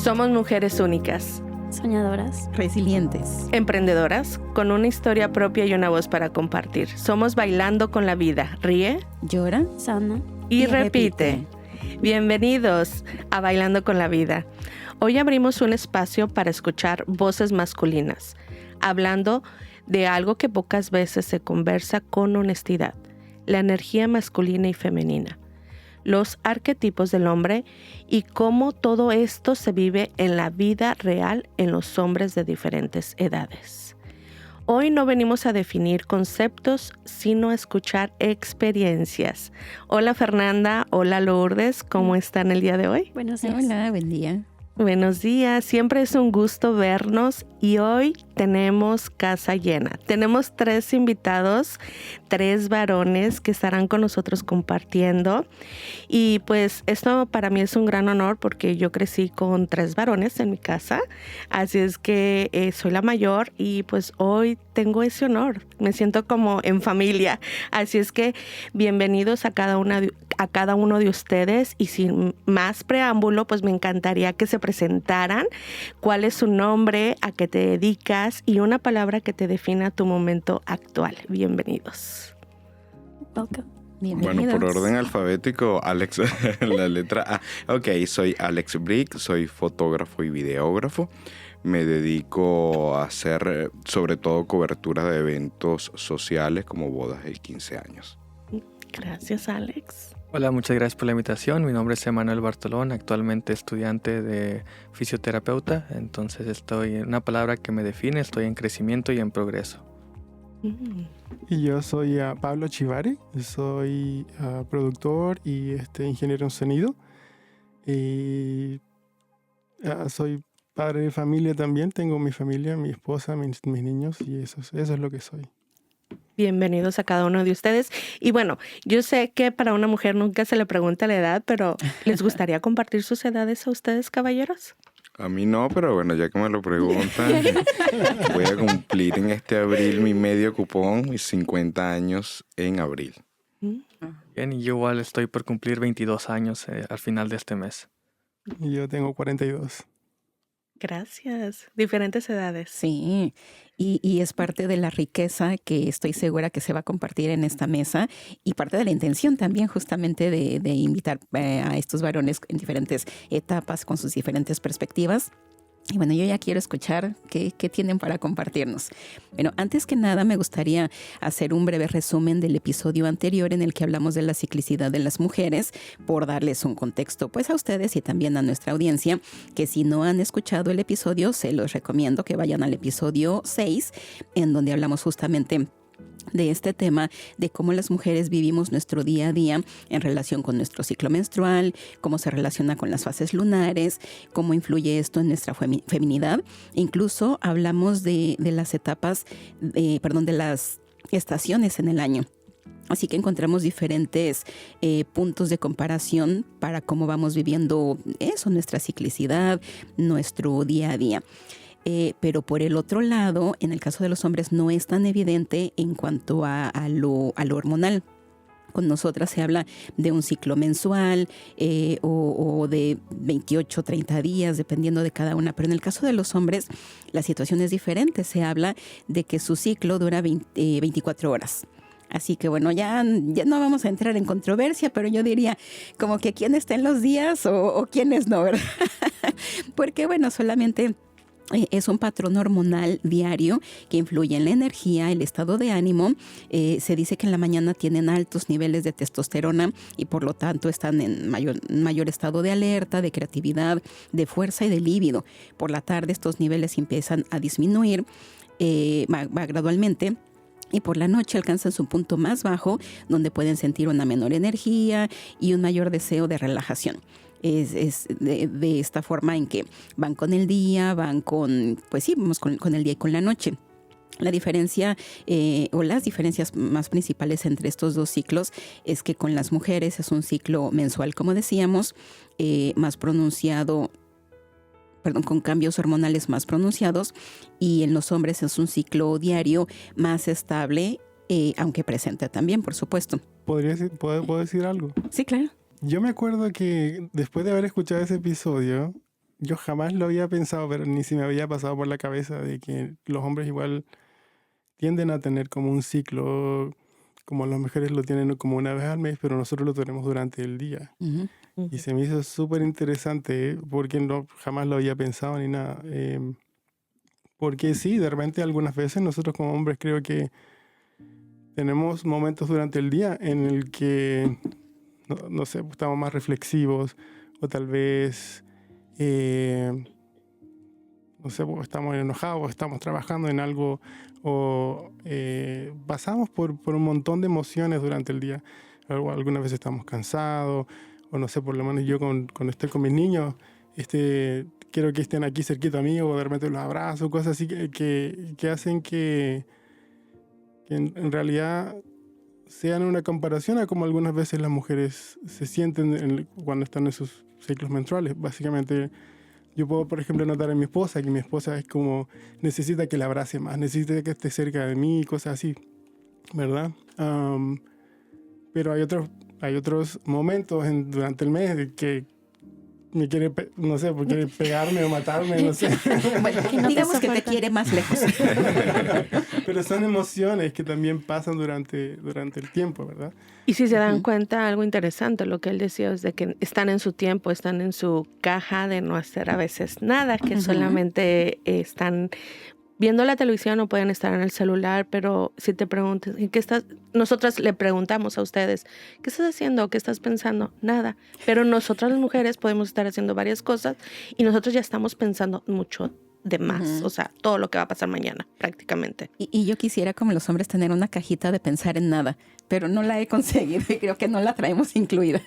Somos mujeres únicas, soñadoras, resilientes, emprendedoras, con una historia propia y una voz para compartir. Somos Bailando con la Vida. Ríe, llora, sana y repite. Bienvenidos a Bailando con la Vida. Hoy abrimos un espacio para escuchar voces masculinas, hablando de algo que pocas veces se conversa con honestidad, la energía masculina y femenina, los arquetipos del hombre y cómo todo esto se vive en la vida real en los hombres de diferentes edades. Hoy no venimos a definir conceptos, sino a escuchar experiencias. Hola Fernanda, hola Lourdes, ¿cómo están el día de hoy? Buenos días. Hola, buen día. Buenos días, siempre es un gusto vernos y hoy tenemos casa llena. Tenemos 3 invitados, 3 varones que estarán con nosotros compartiendo y pues esto para mí es un gran honor porque yo crecí con 3 varones en mi casa, así es que soy la mayor y pues hoy tengo ese honor, me siento como en familia, así es que bienvenidos a cada uno de ustedes y sin más preámbulo pues me encantaría que se presentaran, cuál es su nombre, a qué te dedicas y una palabra que te defina tu momento actual. Bienvenidos. Welcome. Bienvenidos. Bueno, por orden alfabético, Alex, la letra A. Ok, soy Alex Brick, soy fotógrafo y videógrafo. Me dedico a hacer sobre todo cobertura de eventos sociales como bodas y 15 años. Gracias, Alex. Hola, muchas gracias por la invitación. Mi nombre es Emanuel Bartolón, actualmente estudiante de fisioterapeuta. Entonces una palabra que me define, estoy en crecimiento y en progreso. Y yo soy Pablo Chivari, soy productor y ingeniero en sonido. Y soy padre de familia también, tengo mi familia, mi esposa, mis niños y eso es lo que soy. Bienvenidos a cada uno de ustedes. Y bueno, yo sé que para una mujer nunca se le pregunta la edad, pero ¿les gustaría compartir sus edades a ustedes, caballeros? A mí no, pero bueno, ya que me lo preguntan, voy a cumplir en este abril mi medio cupón, mis 50 años en abril. Bien, y yo igual estoy por cumplir 22 años al final de este mes. Y yo tengo 42. Gracias. Diferentes edades. Sí, y es parte de la riqueza que estoy segura que se va a compartir en esta mesa y parte de la intención también justamente de invitar a estos varones en diferentes etapas con sus diferentes perspectivas. Y bueno, yo ya quiero escuchar qué tienen para compartirnos. Bueno, antes que nada me gustaría hacer un breve resumen del episodio anterior en el que hablamos de la ciclicidad de las mujeres, por darles un contexto pues a ustedes y también a nuestra audiencia, que si no han escuchado el episodio, se los recomiendo que vayan al episodio 6, en donde hablamos justamente de este tema, de cómo las mujeres vivimos nuestro día a día en relación con nuestro ciclo menstrual, cómo se relaciona con las fases lunares, cómo influye esto en nuestra feminidad. Incluso hablamos de las etapas, de las estaciones en el año. Así que encontramos diferentes puntos de comparación para cómo vamos viviendo eso, nuestra ciclicidad, nuestro día a día. Pero por el otro lado, en el caso de los hombres no es tan evidente en cuanto a lo hormonal. Con nosotras se habla de un ciclo mensual o de 28, 30 días, dependiendo de cada una. Pero en el caso de los hombres, la situación es diferente. Se habla de que su ciclo dura 24 horas. Así que bueno, ya no vamos a entrar en controversia, pero yo diría como que quién está en los días o quiénes no, ¿verdad? Porque bueno, solamente es un patrón hormonal diario que influye en la energía, el estado de ánimo. Se dice que en la mañana tienen altos niveles de testosterona y por lo tanto están en mayor estado de alerta, de creatividad, de fuerza y de líbido. Por la tarde estos niveles empiezan a disminuir, va gradualmente. Y por la noche alcanzan su punto más bajo, donde pueden sentir una menor energía y un mayor deseo de relajación. Es de esta forma en que van con el día, vamos con el día y con la noche. La diferencia o las diferencias más principales entre estos dos ciclos es que con las mujeres es un ciclo mensual, como decíamos, más pronunciado, con cambios hormonales más pronunciados, y en los hombres es un ciclo diario más estable, aunque presente también, por supuesto. ¿Puedo decir algo? Sí, claro. Yo me acuerdo que después de haber escuchado ese episodio, yo jamás lo había pensado, pero ni se me había pasado por la cabeza de que los hombres igual tienden a tener como un ciclo, como las mujeres lo tienen como una vez al mes, pero nosotros lo tenemos durante el día. Ujú. Y se me hizo súper interesante porque jamás lo había pensado ni nada. Porque sí, de repente algunas veces nosotros como hombres creo que tenemos momentos durante el día en el que, no sé, estamos más reflexivos o tal vez, no sé, estamos enojados, estamos trabajando en algo o pasamos por un montón de emociones durante el día. Algunas veces estamos cansados o no sé, por lo menos yo cuando estoy con mis niños, quiero que estén aquí cerquita a mí o de repente los abrazo, cosas así que hacen que en realidad sean una comparación a como algunas veces las mujeres se sienten cuando están en sus ciclos menstruales. Básicamente, yo puedo, por ejemplo, notar en mi esposa que mi esposa es como necesita que la abrace más, necesita que esté cerca de mí, cosas así, ¿verdad? Pero hay otros momentos durante el mes de que me quiere, no sé, quiere pegarme o matarme, no sé. Bueno, digamos que te quiere más lejos. Pero son emociones que también pasan durante el tiempo, ¿verdad? Y si se dan cuenta, algo interesante, lo que él decía es de que están en su tiempo, están en su caja de no hacer a veces nada, que solamente están viendo la televisión o pueden estar en el celular, pero si te preguntas, ¿en qué estás? Nosotras le preguntamos a ustedes, ¿qué estás haciendo? ¿Qué estás pensando? Nada. Pero nosotras las mujeres podemos estar haciendo varias cosas y nosotros ya estamos pensando mucho de más, o sea, todo lo que va a pasar mañana, prácticamente. Y yo quisiera, como los hombres, tener una cajita de pensar en nada, pero no la he conseguido y creo que no la traemos incluida.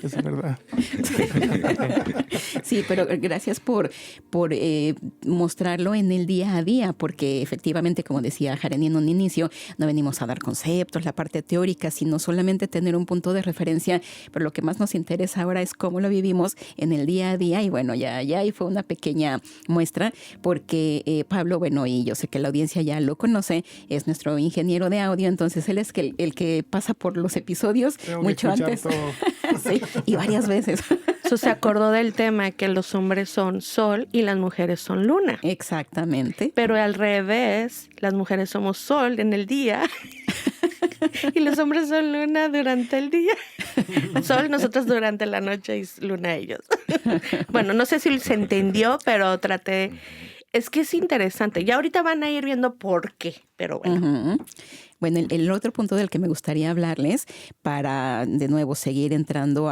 Eso es verdad. Sí, pero gracias por mostrarlo en el día a día, porque efectivamente, como decía Jareni en un inicio, no venimos a dar conceptos, la parte teórica, sino solamente tener un punto de referencia, pero lo que más nos interesa ahora es cómo lo vivimos en el día a día. Y bueno, ya ahí fue una pequeña muestra, porque Pablo, bueno, y yo sé que la audiencia ya lo conoce, es nuestro ingeniero de audio, entonces él es el que pasa por los episodios mucho antes. Sí, y varias veces. Eso se acordó del tema que los hombres son sol y las mujeres son luna. Exactamente. Pero al revés, las mujeres somos sol en el día y los hombres son luna durante el día. Sol nosotros durante la noche y luna ellos. Bueno, no sé si se entendió, pero traté. Es que es interesante. Ya ahorita van a ir viendo por qué, pero bueno. Bueno, el otro punto del que me gustaría hablarles para, de nuevo, seguir entrando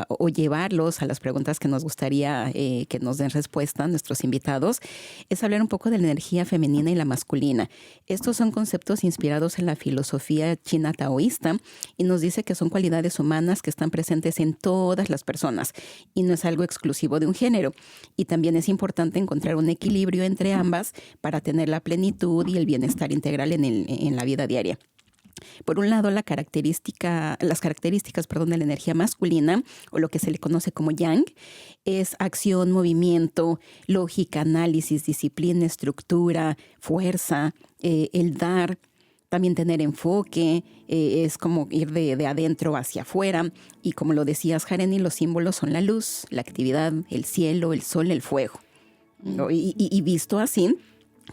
o llevarlos a las preguntas que nos gustaría que nos den respuesta a nuestros invitados, es hablar un poco de la energía femenina y la masculina. Estos son conceptos inspirados en la filosofía china taoísta y nos dice que son cualidades humanas que están presentes en todas las personas y no es algo exclusivo de un género. Y también es importante encontrar un equilibrio entre ambas para tener la plenitud y el bienestar integral en la vida diaria. Por un lado, las características de la energía masculina, o lo que se le conoce como yang, es acción, movimiento, lógica, análisis, disciplina, estructura, fuerza, el dar, también tener enfoque, es como ir de adentro hacia afuera. Y como lo decías, Jareni, los símbolos son la luz, la actividad, el cielo, el sol, el fuego. Y visto así,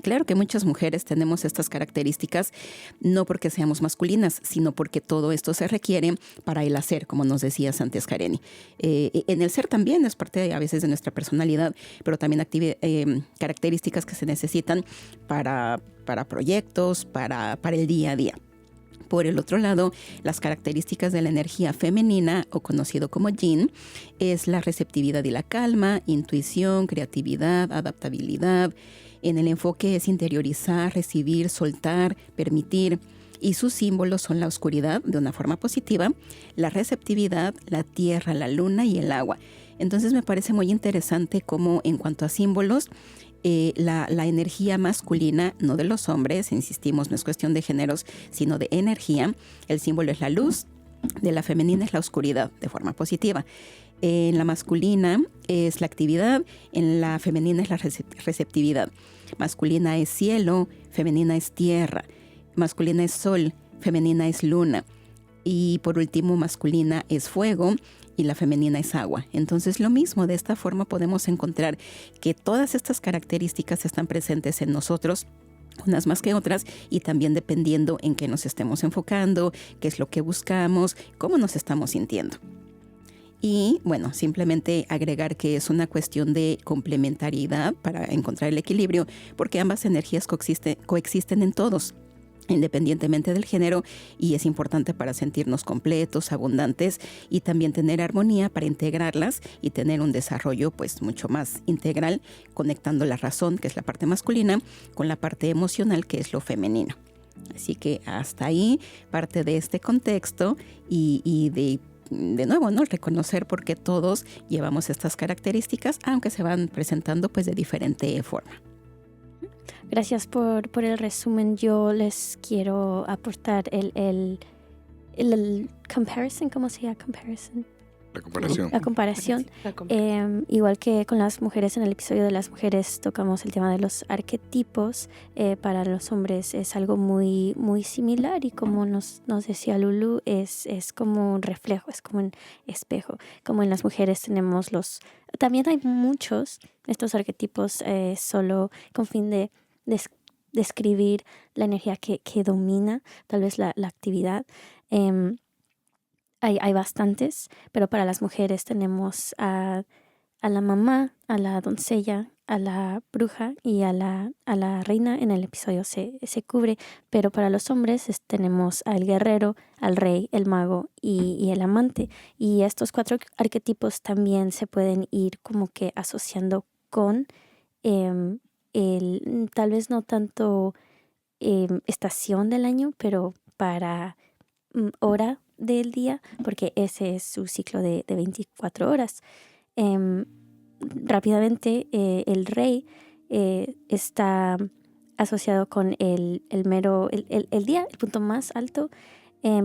claro que muchas mujeres tenemos estas características, no porque seamos masculinas, sino porque todo esto se requiere para el hacer, como nos decías antes, Jareni. En el ser también es parte a veces de nuestra personalidad, pero también características que se necesitan para proyectos, para el día a día. Por el otro lado, las características de la energía femenina, o conocido como yin, es la receptividad y la calma, intuición, creatividad, adaptabilidad. En el enfoque es interiorizar, recibir, soltar, permitir. Y sus símbolos son la oscuridad, de una forma positiva, la receptividad, la tierra, la luna y el agua. Entonces me parece muy interesante cómo en cuanto a símbolos, la energía masculina, no de los hombres, insistimos, no es cuestión de géneros, sino de energía. El símbolo es la luz, de la femenina es la oscuridad, de forma positiva. En la masculina es la actividad, en la femenina es la receptividad. Masculina es cielo, femenina es tierra. Masculina es sol, femenina es luna. Y por último, masculina es fuego y la femenina es agua. Entonces, lo mismo, de esta forma podemos encontrar que todas estas características están presentes en nosotros, unas más que otras, y también dependiendo en qué nos estemos enfocando, qué es lo que buscamos, cómo nos estamos sintiendo. Y bueno, simplemente agregar que es una cuestión de complementariedad para encontrar el equilibrio, porque ambas energías coexisten en todos, independientemente del género, y es importante para sentirnos completos, abundantes, y también tener armonía para integrarlas y tener un desarrollo pues mucho más integral, conectando la razón, que es la parte masculina, con la parte emocional, que es lo femenino. Así que hasta ahí parte de este contexto y de nuevo, ¿no? Reconocer por qué todos llevamos estas características, aunque se van presentando pues de diferente forma. Gracias por el resumen. Yo les quiero aportar el comparison, ¿cómo se llama? Comparison. La comparación. Igual que con las mujeres, en el episodio de las mujeres tocamos el tema de los arquetipos. Para los hombres es algo muy, muy similar, y como nos decía Lulu, es como un reflejo, es como un espejo. Como en las mujeres tenemos también hay muchos estos arquetipos solo con fin de describir la energía que domina tal vez la actividad. Hay bastantes, pero para las mujeres tenemos a la mamá, a la doncella, a la bruja y a la reina. En el episodio se cubre, pero para los hombres tenemos al guerrero, al rey, el mago y el amante. Y estos 4 arquetipos también se pueden ir como que asociando con tal vez no tanto estación del año, pero para hora del día, porque ese es su ciclo de 24 horas. Rápidamente, el rey está asociado con el día, el punto más alto,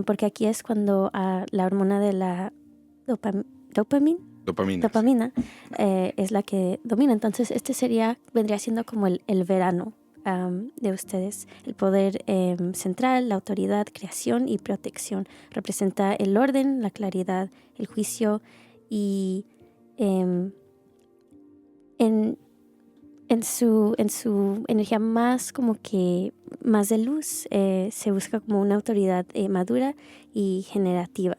porque aquí es cuando la hormona de la dopamina es la que domina. Entonces vendría siendo como el verano de ustedes. El poder central, la autoridad, creación y protección. Representa el orden, la claridad, el juicio, y en su energía más como que más de luz, se busca como una autoridad madura y generativa.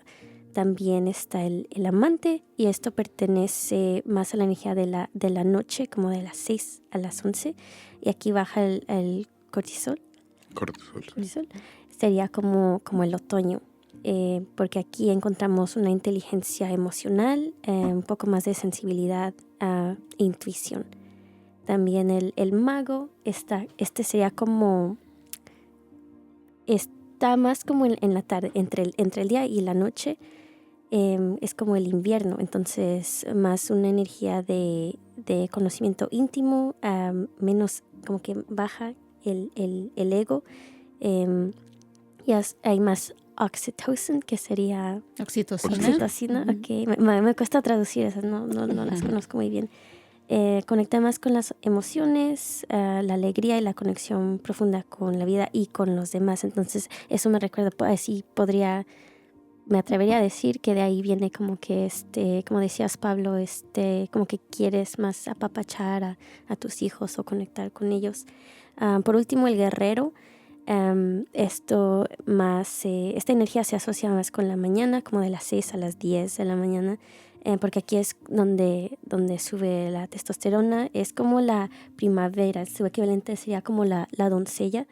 También está el amante, y esto pertenece más a la energía de la noche, como de las 6 a las 11. Y aquí baja el cortisol. Cortisol. Sería como el otoño, porque aquí encontramos una inteligencia emocional, un poco más de sensibilidad e intuición. También el mago, sería como... Está más como en la tarde, entre el día y la noche. Es como el invierno, entonces más una energía de conocimiento íntimo, menos como que baja el ego. Y hay más oxytocin, que sería... Oxitocina. Okay. Me cuesta traducir esas, no las conozco muy bien. Conecta más con las emociones, la alegría y la conexión profunda con la vida y con los demás. Entonces eso me recuerda, así me atrevería a decir que de ahí viene como que como decías, Pablo, como que quieres más apapachar a tus hijos o conectar con ellos. Por último, el guerrero. Esta energía se asocia más con la mañana, como de las 6 a las 10 de la mañana, porque aquí es donde sube la testosterona. Es como la primavera, su equivalente sería como la doncella.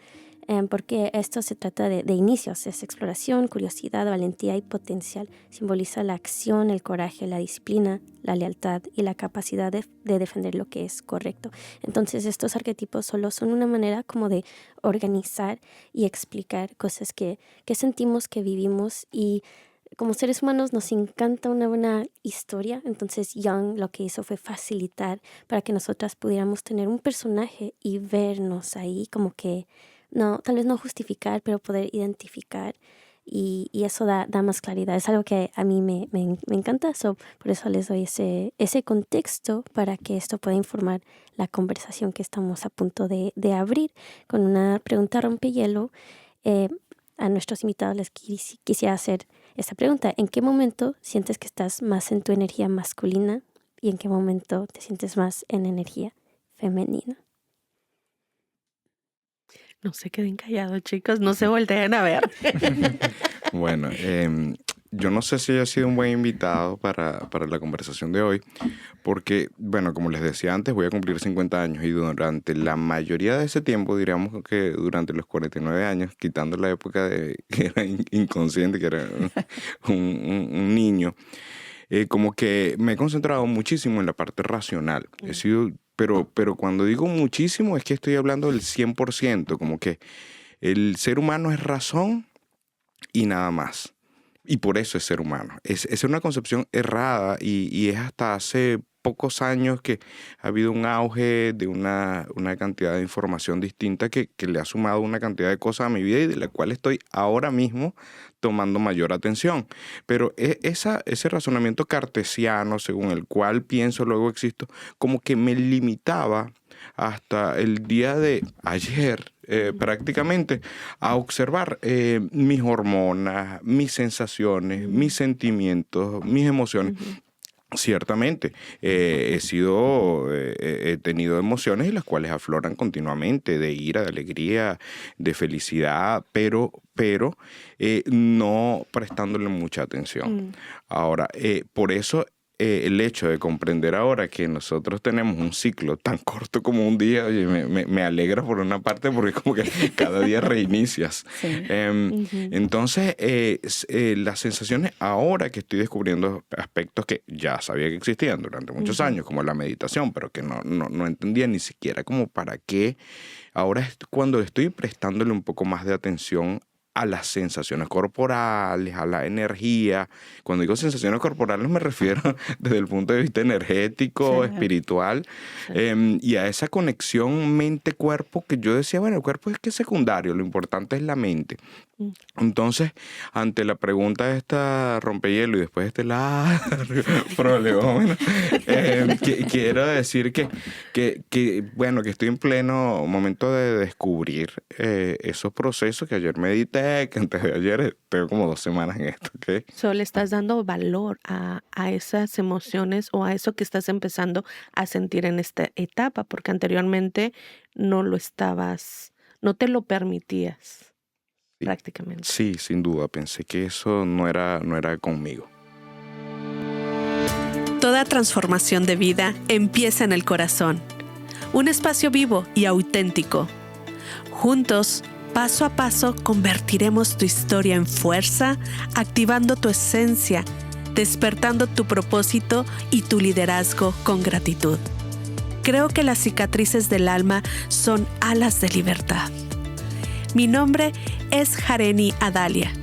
Porque esto se trata de inicios, es exploración, curiosidad, valentía y potencial. Simboliza la acción, el coraje, la disciplina, la lealtad y la capacidad de defender lo que es correcto. Entonces estos arquetipos solo son una manera como de organizar y explicar cosas que sentimos, que vivimos, y como seres humanos nos encanta una buena historia. Entonces Jung lo que hizo fue facilitar para que nosotras pudiéramos tener un personaje y vernos ahí, como que no, tal vez no justificar, pero poder identificar, y eso da más claridad. Es algo que a mí me encanta, por eso les doy ese contexto para que esto pueda informar la conversación que estamos a punto de abrir con una pregunta rompehielo. A nuestros invitados les quisiera hacer esta pregunta. ¿En qué momento sientes que estás más en tu energía masculina y en qué momento te sientes más en energía femenina? No se queden callados, chicos, no se volteen a ver. Bueno, yo no sé si haya sido un buen invitado para la conversación de hoy, porque, bueno, como les decía antes, voy a cumplir 50 años y durante la mayoría de ese tiempo, diríamos que durante los 49 años, quitando la época de que era inconsciente, que era un niño, como que me he concentrado muchísimo en la parte racional. He sido, pero cuando digo muchísimo es que estoy hablando del 100%, como que el ser humano es razón y nada más. Y por eso es ser humano. Es una concepción errada y es hasta hace pocos años que ha habido un auge de una cantidad de información distinta que le ha sumado una cantidad de cosas a mi vida y de la cual estoy ahora mismo tomando mayor atención. Pero ese razonamiento cartesiano, según el cual pienso, luego existo, como que me limitaba hasta el día de ayer, prácticamente, a observar mis hormonas, mis sensaciones, mis sentimientos, mis emociones. Ciertamente, he tenido emociones y las cuales afloran continuamente, de ira, de alegría, de felicidad, pero no prestándole mucha atención. Ahora, por eso el hecho de comprender ahora que nosotros tenemos un ciclo tan corto como un día, oye, me alegra por una parte porque como que cada día reinicias. Sí. Entonces, las sensaciones ahora que estoy descubriendo aspectos que ya sabía que existían durante muchos años, como la meditación, pero que no entendía ni siquiera como para qué. Ahora es cuando estoy prestándole un poco más de atención a las sensaciones corporales, a la energía. Cuando digo sensaciones corporales me refiero desde el punto de vista energético, espiritual, y a esa conexión mente-cuerpo que yo decía, bueno, el cuerpo es que es secundario, lo importante es la mente. Entonces, ante la pregunta de esta rompehielo y después de este largo prolegómeno, quiero decir que, bueno, que estoy en pleno momento de descubrir esos procesos que ayer medité, que antes de ayer tengo como 2 semanas en esto. ¿Okay? Solo le estás dando valor a esas emociones o a eso que estás empezando a sentir en esta etapa, porque anteriormente no te lo permitías. Prácticamente. Sí, sin duda. Pensé que eso no era conmigo. Toda transformación de vida empieza en el corazón. Un espacio vivo y auténtico. Juntos, paso a paso, convertiremos tu historia en fuerza, activando tu esencia, despertando tu propósito y tu liderazgo con gratitud. Creo que las cicatrices del alma son alas de libertad. Mi nombre es Jareni Adalia,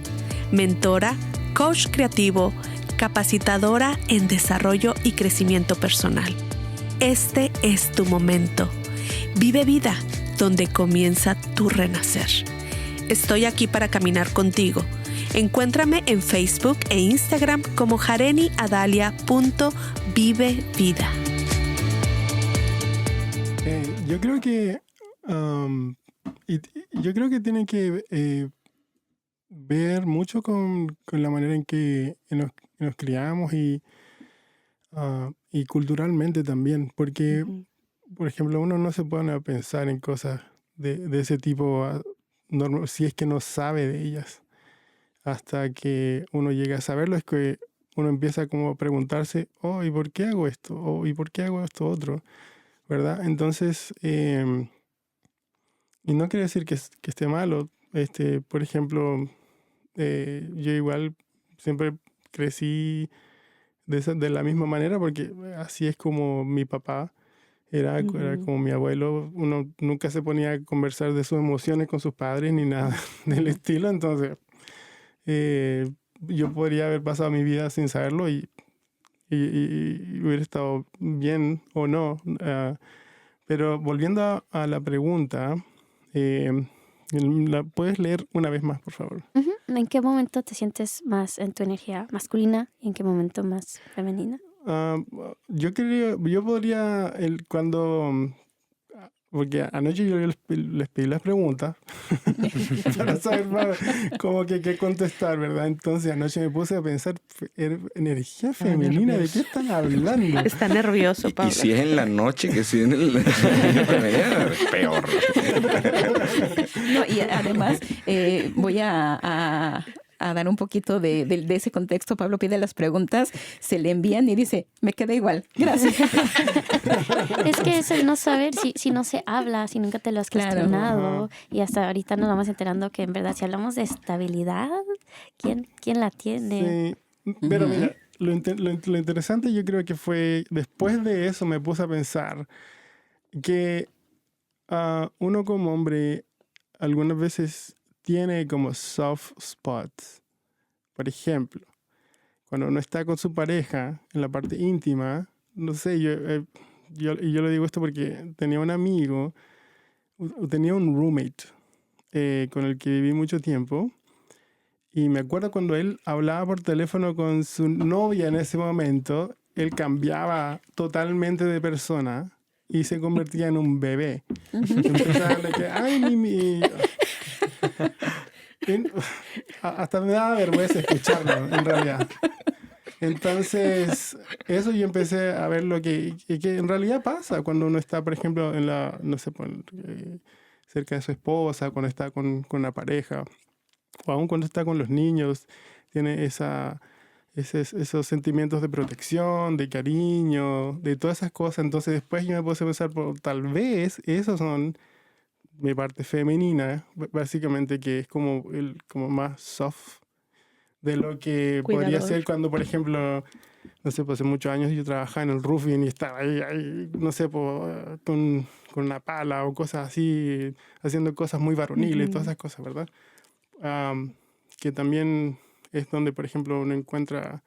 mentora, coach creativo, capacitadora en desarrollo y crecimiento personal. Este es tu momento. Vive vida donde comienza tu renacer. Estoy aquí para caminar contigo. Encuéntrame en Facebook e Instagram como jareniadalia.vivevida. Yo creo que tiene que ver mucho con la manera en que nos criamos y culturalmente también, porque, por ejemplo, uno no se pone a pensar en cosas de ese tipo si es que no sabe de ellas. Hasta que uno llega a saberlo, es que uno empieza como a preguntarse, ¿y por qué hago esto? ¿Y por qué hago esto otro? ¿Verdad? Entonces, y no quiere decir que esté malo. Por ejemplo, yo igual siempre crecí de la misma manera porque así es como mi papá era como mi abuelo. Uno nunca se ponía a conversar de sus emociones con sus padres ni nada del estilo. Entonces, yo podría haber pasado mi vida sin saberlo y hubiera estado bien o no. Pero volviendo a la pregunta, ¿la puedes leer una vez más, por favor? ¿En qué momento te sientes más en tu energía masculina y en qué momento más femenina? Yo podría, Porque anoche yo les pedí las preguntas para saber cómo que qué contestar, ¿verdad? Entonces anoche me puse a pensar, energía femenina, ¿de qué están hablando? Está nervioso, Y Pablo. si es en la noche, que si en el peor. No, y además voy a dar un poquito de ese contexto. Pablo pide las preguntas, se le envían y dice, me queda igual, gracias. Es que es el no saber si no se habla, si nunca te lo has cuestionado. Ajá. Y hasta ahorita nos vamos enterando que en verdad si hablamos de estabilidad, ¿quién la tiene? Sí, pero mira, lo interesante yo creo que fue, después de eso me puse a pensar que uno como hombre algunas veces tiene como soft spots. Por ejemplo, cuando uno está con su pareja en la parte íntima, no sé, yo le digo esto porque tenía un amigo, tenía un roommate con el que viví mucho tiempo. Y me acuerdo cuando él hablaba por teléfono con su novia en ese momento, él cambiaba totalmente de persona y se convertía en un bebé. Empezaba a que, ay, hasta me daba vergüenza escucharlo, en realidad. Entonces, eso yo empecé a ver lo que en realidad pasa cuando uno está, por ejemplo, en no sé, cerca de su esposa, cuando está con una pareja, o aún cuando está con los niños, tiene esos sentimientos de protección, de cariño, de todas esas cosas. Entonces después yo me puse a pensar, tal vez esos son mi parte femenina, básicamente, que es como más soft de lo que podría Cuidador. ser cuando, por ejemplo, no sé, pues hace muchos años yo trabajaba en el roofing y estaba ahí, no sé, con una pala o cosas así, haciendo cosas muy varoniles, todas esas cosas, ¿verdad? Que también es donde, por ejemplo, uno encuentra,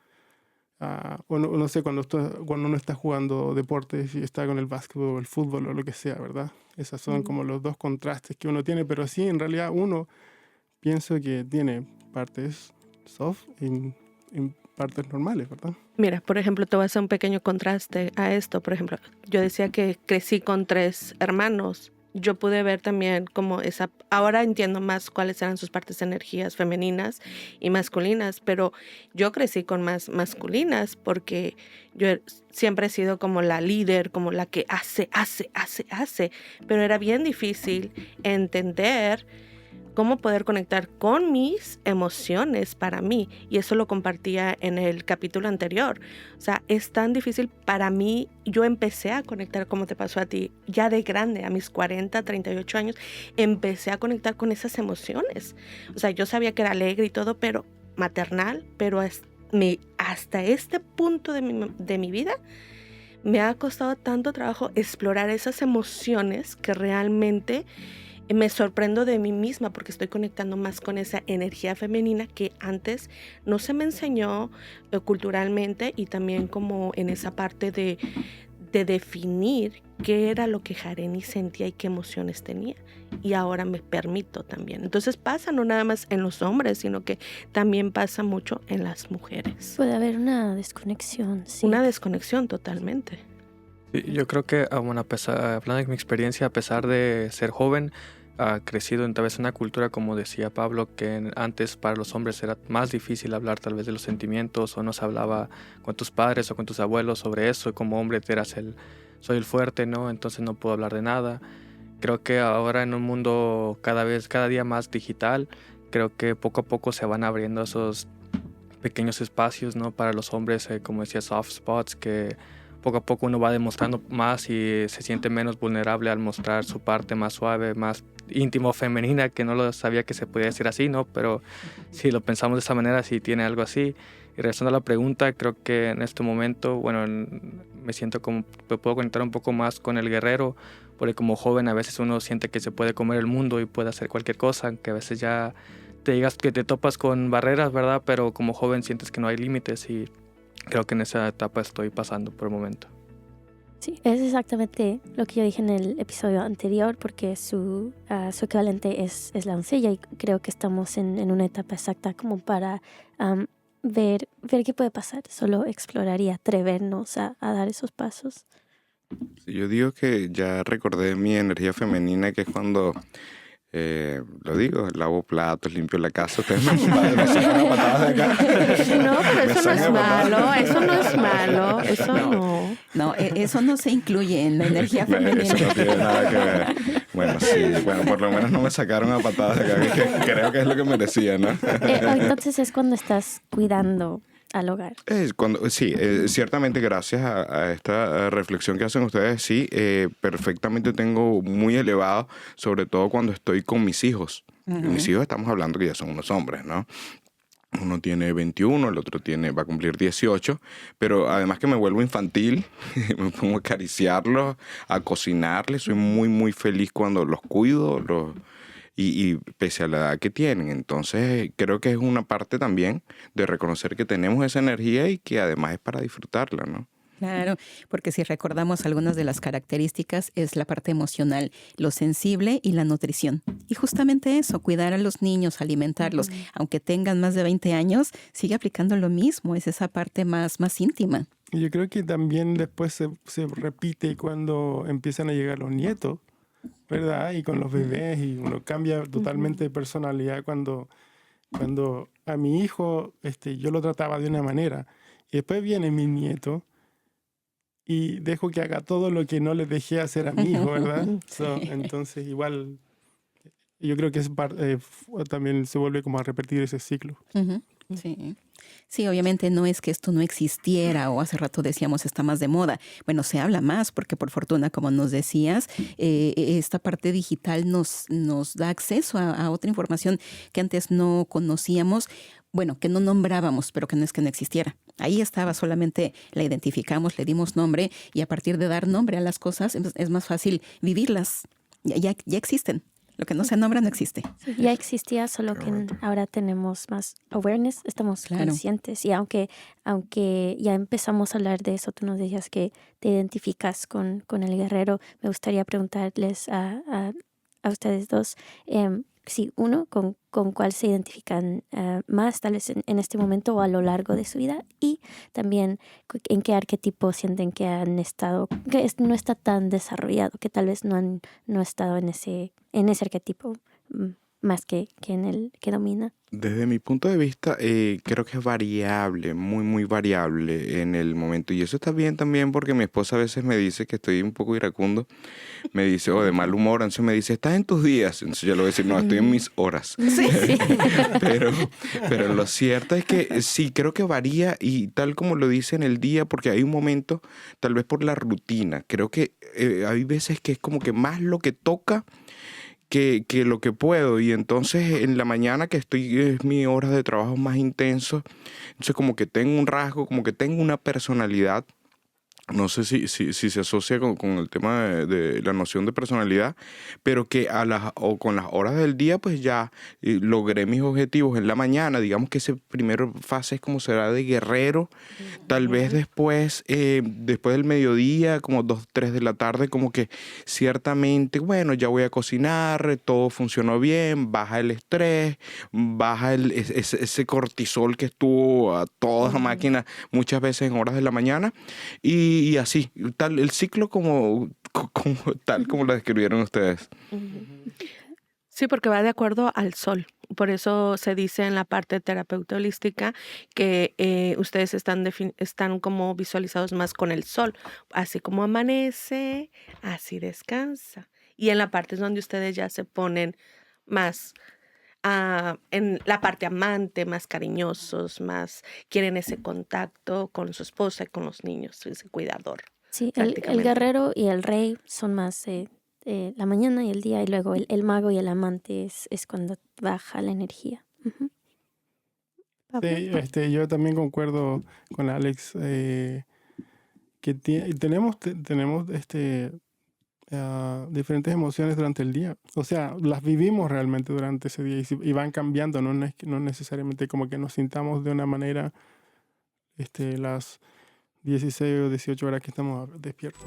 o no sé, cuando uno está jugando deportes y está con el básquetbol o el fútbol o lo que sea, ¿verdad? Esos son como los dos contrastes que uno tiene, pero sí, en realidad uno pienso que tiene partes soft en partes normales, ¿verdad? Mira, por ejemplo, te voy a hacer un pequeño contraste a esto. Por ejemplo, yo decía que crecí con 3 hermanos. Yo pude ver también como ahora entiendo más cuáles eran sus partes de energías femeninas y masculinas, pero yo crecí con más masculinas porque yo siempre he sido como la líder, como la que hace, pero era bien difícil entender cómo poder conectar con mis emociones para mí. Y eso lo compartía en el capítulo anterior. O sea, es tan difícil para mí. Yo empecé a conectar, como te pasó a ti, ya de grande, a mis 40, 38 años, empecé a conectar con esas emociones. O sea, yo sabía que era alegre y todo, pero maternal, pero hasta este punto de mi vida, me ha costado tanto trabajo explorar esas emociones que realmente me sorprendo de mí misma porque estoy conectando más con esa energía femenina que antes no se me enseñó culturalmente, y también como en esa parte de definir qué era lo que Jareni sentía y qué emociones tenía. Y ahora me permito también. Entonces pasa no nada más en los hombres, sino que también pasa mucho en las mujeres. Puede haber una desconexión, sí. Una desconexión totalmente. Sí, yo creo que, bueno, hablando de mi experiencia, a pesar de ser joven, ha crecido en tal vez una cultura, como decía Pablo, que antes para los hombres era más difícil hablar tal vez de los sentimientos, o no se hablaba con tus padres o con tus abuelos sobre eso, y como hombre soy el fuerte, ¿no? Entonces no puedo hablar de nada. Creo que ahora en un mundo cada día más digital, creo que poco a poco se van abriendo esos pequeños espacios, ¿no? Para los hombres, como decía, soft spots, que poco a poco uno va demostrando más y se siente menos vulnerable al mostrar su parte más suave, más íntimo, femenina, que no lo sabía que se podía decir así, ¿no? Pero si lo pensamos de esa manera, sí tiene algo así. Y regresando a la pregunta, creo que en este momento, bueno, me siento como, me puedo conectar un poco más con el guerrero, porque como joven a veces uno siente que se puede comer el mundo y puede hacer cualquier cosa, aunque a veces ya te digas que te topas con barreras, ¿verdad? Pero como joven sientes que no hay límites, y creo que en esa etapa estoy pasando por el momento. Sí, es exactamente lo que yo dije en el episodio anterior, porque su equivalente es la doncella, y creo que estamos en una etapa exacta como para ver qué puede pasar, solo explorar y atrevernos a dar esos pasos. Yo digo que ya recordé mi energía femenina, que es cuando, lo digo, lavo platos, limpio la casa. Ustedes me sacan a patadas de acá. No, pero Me eso no sacan es a patadas. malo, eso no es malo, eso no. No, eso no se incluye en la energía Eso femenina. no tiene nada que ver. Bueno, sí, bueno, por lo menos no me sacaron a patadas de acá, que creo que es lo que merecía, ¿no? Entonces es cuando estás cuidando al hogar. Sí, ciertamente gracias a esta reflexión que hacen ustedes, sí, perfectamente tengo muy elevado, sobre todo cuando estoy con mis hijos. Mis hijos estamos hablando que ya son unos hombres, ¿no? Uno tiene 21, el otro va a cumplir 18, pero además que me vuelvo infantil, me pongo a acariciarlos, a cocinarles, soy muy, muy feliz cuando los cuido, y pese a la edad que tienen. Entonces creo que es una parte también de reconocer que tenemos esa energía y que además es para disfrutarla, ¿no? Claro, porque si recordamos algunas de las características es la parte emocional, lo sensible y la nutrición. Y justamente eso, cuidar a los niños, alimentarlos, aunque tengan más de 20 años, sigue aplicando lo mismo, es esa parte más íntima. Y yo creo que también después se repite cuando empiezan a llegar los nietos, ¿verdad? Y con los bebés, y uno cambia totalmente de personalidad cuando a mi hijo yo lo trataba de una manera, y después viene mi nieto y dejo que haga todo lo que no le dejé hacer a mi hijo, ¿verdad? Entonces igual yo creo que también se vuelve como a repetir ese ciclo. Sí. Sí, obviamente no es que esto no existiera o hace rato decíamos está más de moda. Bueno, se habla más porque por fortuna, como nos decías, esta parte digital nos da acceso a otra información que antes no conocíamos, bueno, que no nombrábamos, pero que no es que no existiera. Ahí estaba, solamente la identificamos, le dimos nombre y a partir de dar nombre a las cosas es más fácil vivirlas. Ya existen. Lo que no se nombra no existe. Ya existía, solo que ahora tenemos más awareness, estamos conscientes. Y aunque ya empezamos a hablar de eso, tú nos decías que te identificas con el guerrero, me gustaría preguntarles a ustedes dos, si uno, con cuál se identifican más, tal vez en este momento o a lo largo de su vida, y también en qué arquetipo sienten que han estado, que no está tan desarrollado, que tal vez no han estado en ese arquetipo más que en el que domina. Desde mi punto de vista, creo que es variable, muy, muy variable en el momento. Y eso está bien también porque mi esposa a veces me dice que estoy un poco iracundo. Me dice, de mal humor. Entonces me dice, ¿estás en tus días? Entonces yo le voy a decir, no, estoy en mis horas. Sí. Pero lo cierto es que sí, creo que varía y tal como lo dice en el día, porque hay un momento, tal vez por la rutina. Creo que hay veces que es como que más lo que toca que lo que puedo, y entonces en la mañana que es mi hora de trabajo más intenso, entonces como que tengo un rasgo, como que tengo una personalidad, no sé si se asocia con el tema de la noción de personalidad, pero que con las horas del día pues ya logré mis objetivos en la mañana. Digamos que esa primera fase es como será de guerrero. Tal vez después del mediodía, como 2, 3 de la tarde, como que ciertamente, bueno, ya voy a cocinar, todo funcionó bien, baja el estrés, baja ese cortisol que estuvo a toda máquina muchas veces en horas de la mañana, y así, tal, el ciclo tal como lo describieron ustedes. Sí, porque va de acuerdo al sol. Por eso se dice en la parte terapeuta holística que ustedes están como visualizados más con el sol. Así como amanece, así descansa. Y en la parte es donde ustedes ya se ponen más en la parte amante, más cariñosos, más quieren ese contacto con su esposa y con los niños, ese cuidador. Sí, el guerrero y el rey son más la mañana y el día, y luego el mago y el amante es cuando baja la energía. Sí, yo también concuerdo con Alex, que tenemos diferentes emociones durante el día. O sea, las vivimos realmente durante ese día y van cambiando, no necesariamente como que nos sintamos de una manera las 16 o 18 horas que estamos despiertos.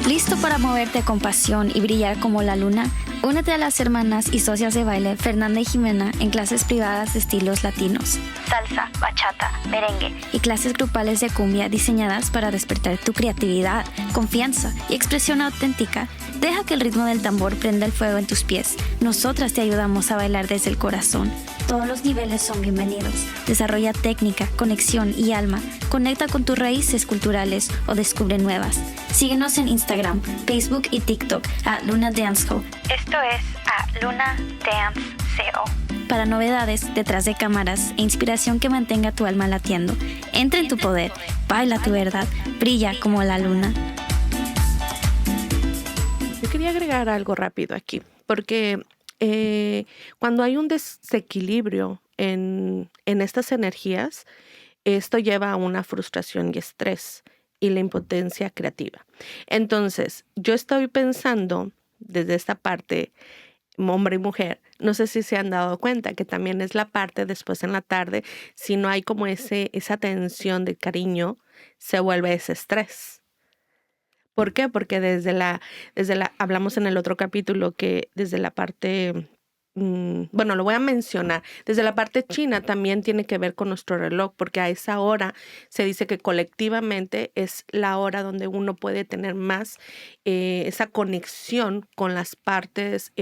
¿Listo para moverte con pasión y brillar como la luna? Únete a las hermanas y socias de baile Fernanda y Jimena en clases privadas de estilos latinos, salsa, bachata, merengue y clases grupales de cumbia diseñadas para despertar tu creatividad, confianza y expresión auténtica. Deja que el ritmo del tambor prenda el fuego en tus pies. Nosotras te ayudamos a bailar desde el corazón. Todos los niveles son bienvenidos. Desarrolla técnica, conexión y alma. Conecta con tus raíces culturales o descubre nuevas. Síguenos en Instagram, Facebook y TikTok a Luna Dance Co. Esto es a Luna Dance Co. Para novedades, detrás de cámaras e inspiración que mantenga tu alma latiendo. Entra en tu poder, baila tu verdad, brilla como la luna. Yo quería agregar algo rápido aquí, porque cuando hay un desequilibrio en estas energías, esto lleva a una frustración y estrés y la impotencia creativa. Entonces, yo estoy pensando desde esta parte, hombre y mujer, no sé si se han dado cuenta que también es la parte después en la tarde, si no hay como esa tensión de cariño, se vuelve ese estrés. ¿Por qué? Porque hablamos en el otro capítulo que desde la parte, bueno, lo voy a mencionar, desde la parte china también tiene que ver con nuestro reloj, porque a esa hora se dice que colectivamente es la hora donde uno puede tener más esa conexión con las partes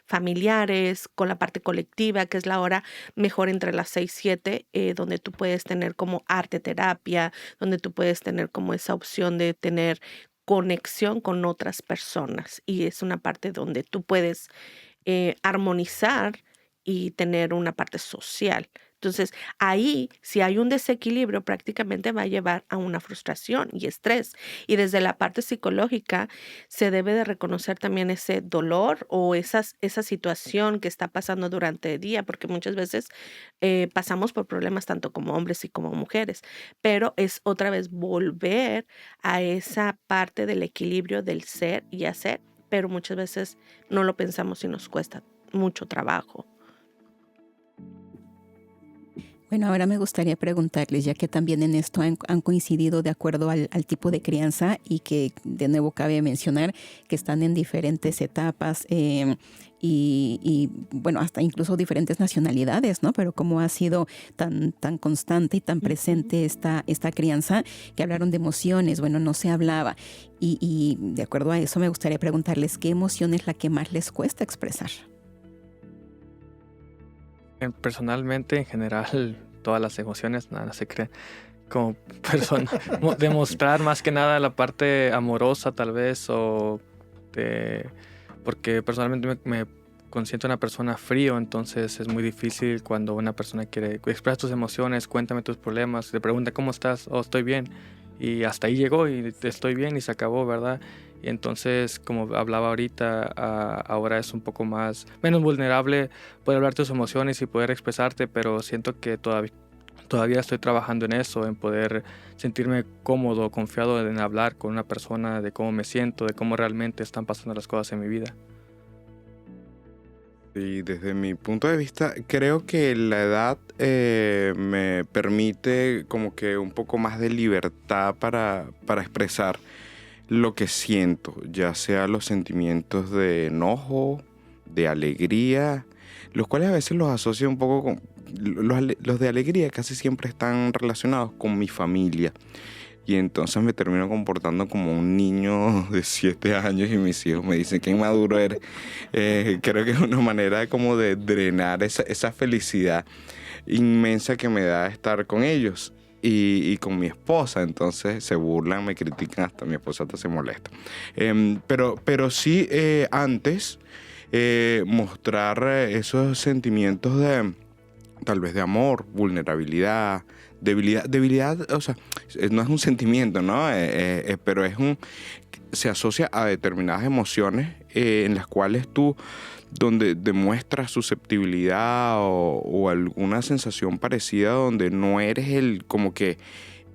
familiares, con la parte colectiva, que es la hora mejor entre las 6 y 7, donde tú puedes tener como arte terapia, donde tú puedes tener como esa opción de tener conexión con otras personas, y es una parte donde tú puedes armonizar y tener una parte social. Entonces, ahí, si hay un desequilibrio, prácticamente va a llevar a una frustración y estrés. Y desde la parte psicológica, se debe de reconocer también ese dolor o esa situación que está pasando durante el día, porque muchas veces pasamos por problemas tanto como hombres y como mujeres, pero es otra vez volver a esa parte del equilibrio del ser y hacer, pero muchas veces no lo pensamos y nos cuesta mucho trabajo. Bueno, ahora me gustaría preguntarles, ya que también en esto han coincidido de acuerdo al tipo de crianza, y que de nuevo cabe mencionar que están en diferentes etapas y bueno, hasta incluso diferentes nacionalidades, ¿no? Pero cómo ha sido tan constante y tan presente esta crianza, que hablaron de emociones, bueno, no se hablaba. Y de acuerdo a eso me gustaría preguntarles, ¿qué emoción es la que más les cuesta expresar? Personalmente, en general, todas las emociones, nada se cree. Como persona, demostrar más que nada la parte amorosa, tal vez, porque personalmente me consiento una persona frío, entonces es muy difícil cuando una persona quiere expresar tus emociones, cuéntame tus problemas, te pregunta cómo estás, estoy bien, y hasta ahí llegó y estoy bien y se acabó, ¿verdad? Y entonces, como hablaba ahorita, ahora es un poco menos vulnerable poder hablar tus emociones y poder expresarte, pero siento que todavía estoy trabajando en eso, en poder sentirme cómodo, confiado en hablar con una persona de cómo me siento, de cómo realmente están pasando las cosas en mi vida. Y desde mi punto de vista, creo que la edad me permite como que un poco más de libertad para expresar lo que siento, ya sea los sentimientos de enojo, de alegría, los cuales a veces los asocio un poco con los de alegría, casi siempre están relacionados con mi familia. Y entonces me termino comportando como un niño de 7 años y mis hijos me dicen qué inmaduro eres. Creo que es una manera como de drenar esa felicidad inmensa que me da estar con ellos y con mi esposa. Entonces se burlan, me critican, hasta mi esposa hasta se molesta. Pero sí, antes mostrar esos sentimientos de tal vez de amor, vulnerabilidad, debilidad, o sea, no es un sentimiento, ¿no? Pero se asocia a determinadas emociones en las cuales tú, donde demuestras susceptibilidad o alguna sensación parecida, donde no eres como que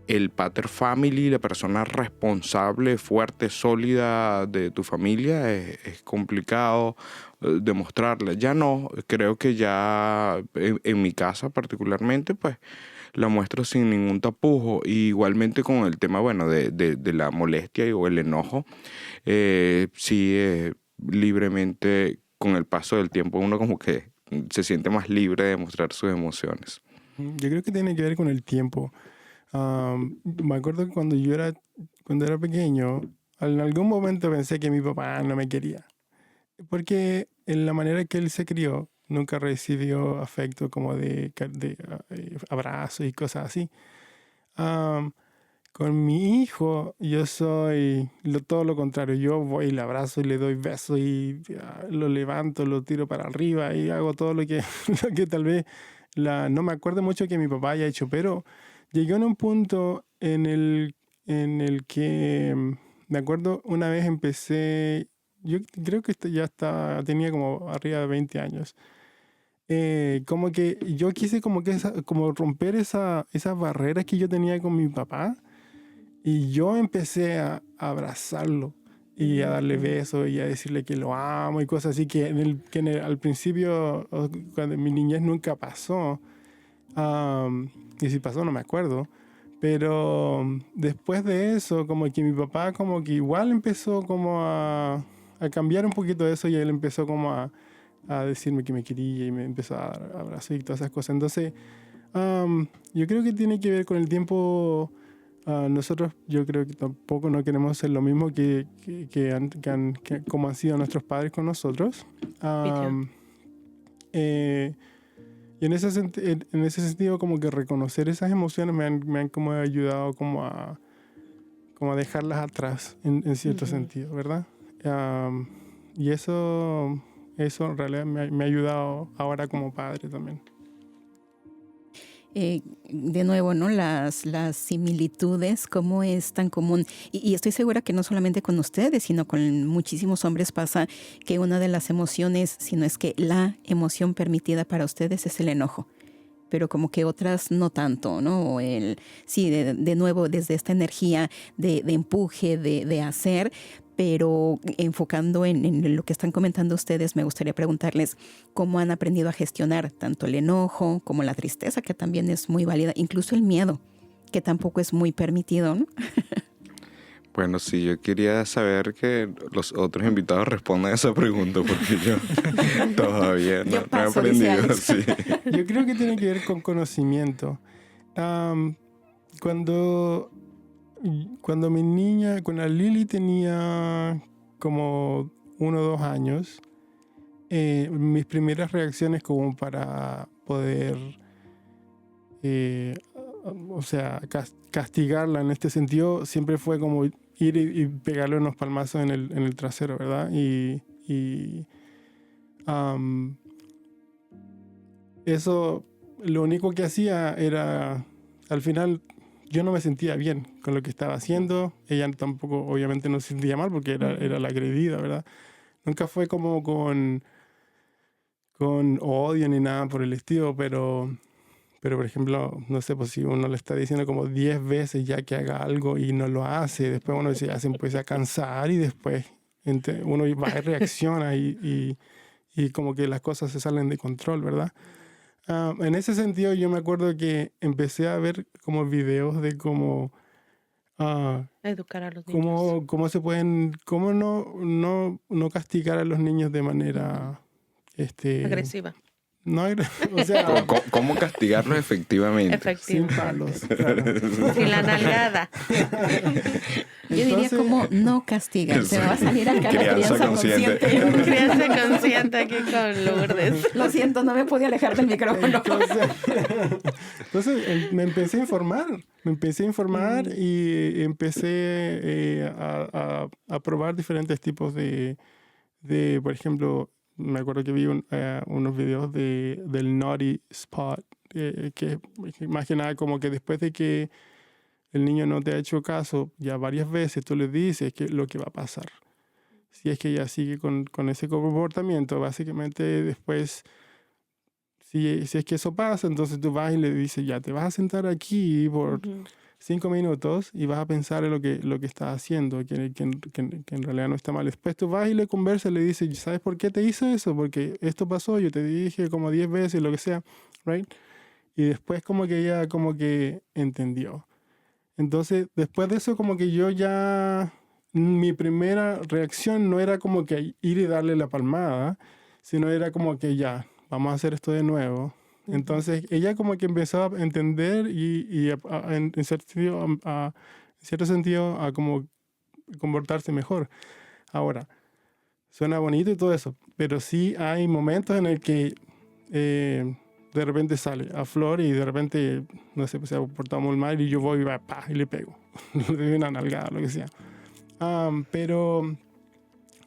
el pater family, la persona responsable, fuerte, sólida de tu familia, es complicado demostrarla. Ya no, creo que ya en mi casa particularmente, pues la muestro sin ningún tapujo. Y igualmente con el tema, bueno, de la molestia o el enojo, sí, libremente con el paso del tiempo uno como que se siente más libre de mostrar sus emociones. Yo creo que tiene que ver con el tiempo. Me acuerdo que cuando era pequeño, en algún momento pensé que mi papá no me quería. Porque en la manera que él se crió, nunca recibió afecto como de abrazos y cosas así. Con mi hijo, yo soy todo lo contrario. Yo voy y le abrazo y le doy besos y lo levanto, lo tiro para arriba y hago todo lo que, lo que tal vez no me acuerdo mucho que mi papá haya hecho, pero llegué a un punto en el que, me acuerdo, una vez empecé, yo creo que tenía como arriba de 20 años. Como que yo quise como romper esas barreras que yo tenía con mi papá. Y yo empecé a abrazarlo y a darle besos y a decirle que lo amo y cosas así que al principio, cuando mi niñez nunca pasó. Y si pasó no me acuerdo. Pero después de eso, como que mi papá como que igual empezó como a cambiar un poquito eso y él empezó como a decirme que me quería y me empezó a dar abrazos y todas esas cosas. Entonces, yo creo que tiene que ver con el tiempo. Nosotros yo creo que tampoco no queremos ser lo mismo que como han sido nuestros padres con nosotros. Y en ese sentido como que reconocer esas emociones me han como ayudado como a dejarlas atrás en cierto sentido, ¿verdad? Y eso en realidad me ha ayudado ahora como padre también. De nuevo, ¿no? Las similitudes, cómo es tan común. Y estoy segura que no solamente con ustedes, sino con muchísimos hombres pasa que una de las emociones, si no es que la emoción permitida para ustedes es el enojo. Pero como que otras no tanto, ¿no? Sí, de nuevo, desde esta energía de empuje, de hacer, pero enfocando en lo que están comentando ustedes, me gustaría preguntarles cómo han aprendido a gestionar tanto el enojo como la tristeza, que también es muy válida, incluso el miedo, que tampoco es muy permitido, ¿no? Bueno, sí, yo quería saber que los otros invitados respondan a esa pregunta porque yo todavía no he aprendido. Sí. Yo creo que tiene que ver con conocimiento. Cuando la Lili tenía como 1 o 2 años, mis primeras reacciones como para poder, castigarla en este sentido, siempre fue como ir y pegarle unos palmazos en el trasero, ¿verdad? Eso, lo único que hacía era, al final, yo no me sentía bien con lo que estaba haciendo. Ella tampoco, obviamente, no se sentía mal porque era la agredida, ¿verdad? Nunca fue como con odio ni nada por el estilo, pero por ejemplo, no sé, pues si uno le está diciendo como 10 veces ya que haga algo y no lo hace, después uno ya se empieza a cansar y después uno va y reacciona y como que las cosas se salen de control, ¿verdad? En ese sentido yo me acuerdo que empecé a ver como videos de cómo educar a los niños. Cómo no castigar a los niños de manera agresiva. No, o sea, ¿Cómo castigarlos efectivamente? Sin palos. Claro. Sin la nalgada. Yo diría como no castigar. Se va a salir acá la crianza consciente. Crianza consciente aquí con Lourdes. Lo siento, no me pude alejar del micrófono. Entonces me empecé a informar y empecé a probar diferentes tipos de, por ejemplo, me acuerdo que vi unos videos del Naughty Spot, que más que nada como que después de que el niño no te ha hecho caso ya varias veces, tú le dices lo que va a pasar. Si es que ella sigue con ese comportamiento, básicamente después, si es que eso pasa, entonces tú vas y le dices, ya te vas a sentar aquí por 5 minutos y vas a pensar en lo que estás haciendo, que en realidad no está mal. Después tú vas y le conversas, le dices, ¿sabes por qué te hizo eso? Porque esto pasó, yo te dije como 10 veces, lo que sea, right? Y después como que ella como que entendió. Entonces, después de eso como que yo ya, mi primera reacción no era como que ir y darle la palmada, sino era como que ya, vamos a hacer esto de nuevo. Entonces ella como que empezó a entender y en cierto sentido a como comportarse mejor. Ahora, suena bonito y todo eso, pero sí hay momentos en el que de repente sale a flor y de repente, no sé, pues se ha portado muy mal y yo voy y le pego. Le doy una nalgada, lo que sea. Pero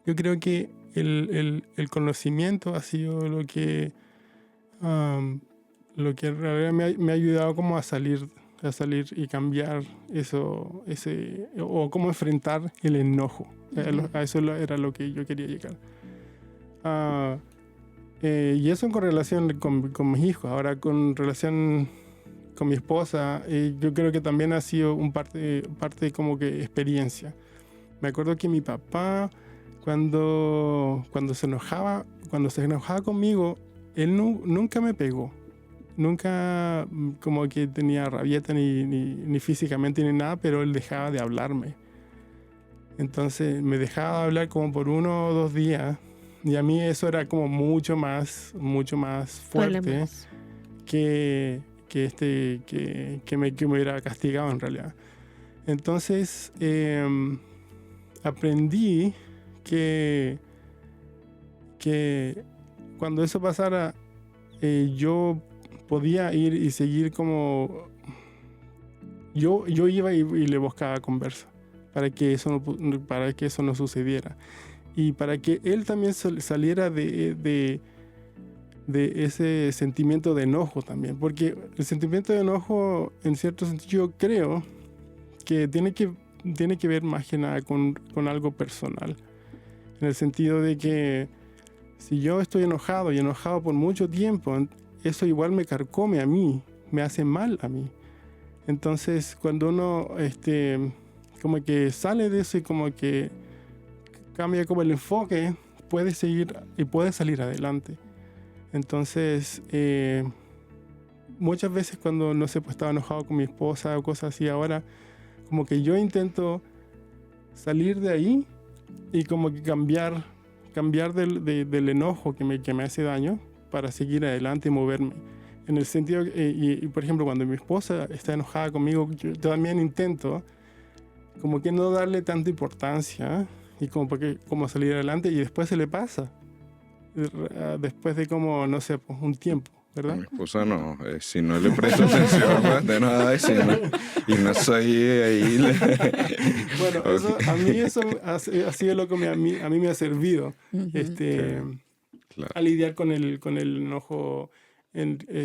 yo creo que el conocimiento ha sido lo que en realidad me ha ayudado como a salir y cambiar eso, o cómo enfrentar el enojo. A eso era lo que yo quería llegar. Y eso con relación con mis hijos. Ahora, con relación con mi esposa, yo creo que también ha sido parte como que experiencia. Me acuerdo que mi papá, cuando se enojaba conmigo, él nunca me pegó. Nunca como que tenía rabieta ni físicamente ni nada, pero él dejaba de hablarme. Entonces me dejaba de hablar como por 1 o 2 días. Y a mí eso era como mucho más fuerte que me hubiera castigado en realidad. Entonces aprendí que cuando eso pasara, yo podía ir y seguir como... Yo iba y le buscaba conversa para que eso no sucediera. Y para que él también saliera de ese sentimiento de enojo también. Porque el sentimiento de enojo, en cierto sentido, yo creo que tiene que ver más que nada con algo personal. En el sentido de que si yo estoy enojado por mucho tiempo, eso igual me carcome a mí, me hace mal a mí. Entonces, cuando uno como que sale de eso y como que cambia como el enfoque, puede seguir y puede salir adelante. Entonces, muchas veces cuando, no sé, pues estaba enojado con mi esposa o cosas así, ahora como que yo intento salir de ahí y como que cambiar del enojo que me hace daño para seguir adelante y moverme. En el sentido, y por ejemplo, cuando mi esposa está enojada conmigo, yo también intento como que no darle tanta importancia y como salir adelante y después se le pasa. Después de como, no sé, pues un tiempo, ¿verdad? Mi esposa no, si no le presto atención, de nada decirme. Y no soy ahí. Bueno, okay. A mí eso ha sido lo que a mí me ha servido. Claro. A lidiar con el enojo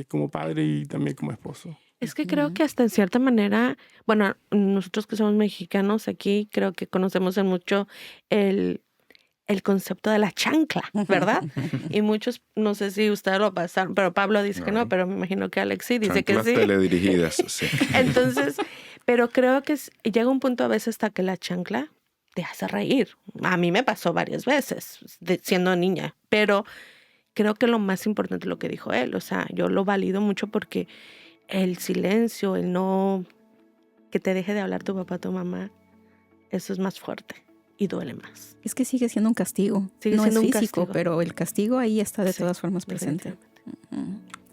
como padre y también como esposo. Es que creo que hasta en cierta manera, bueno, nosotros que somos mexicanos aquí, creo que conocemos mucho el concepto de la chancla, ¿verdad? Y muchos, no sé si ustedes lo pasaron, pero Pablo dice que no, pero me imagino que Alex sí dice Chanclas que sí. Teledirigidas, sí. Entonces, pero creo que llega un punto a veces hasta que la chancla te hace reír. A mí me pasó varias veces siendo niña, pero creo que lo más importante es lo que dijo él. O sea, yo lo valido mucho porque el silencio, el no que te deje de hablar tu papá, tu mamá, eso es más fuerte y duele más. Es que sigue siendo un castigo. No es físico, pero el castigo ahí está de todas formas presente.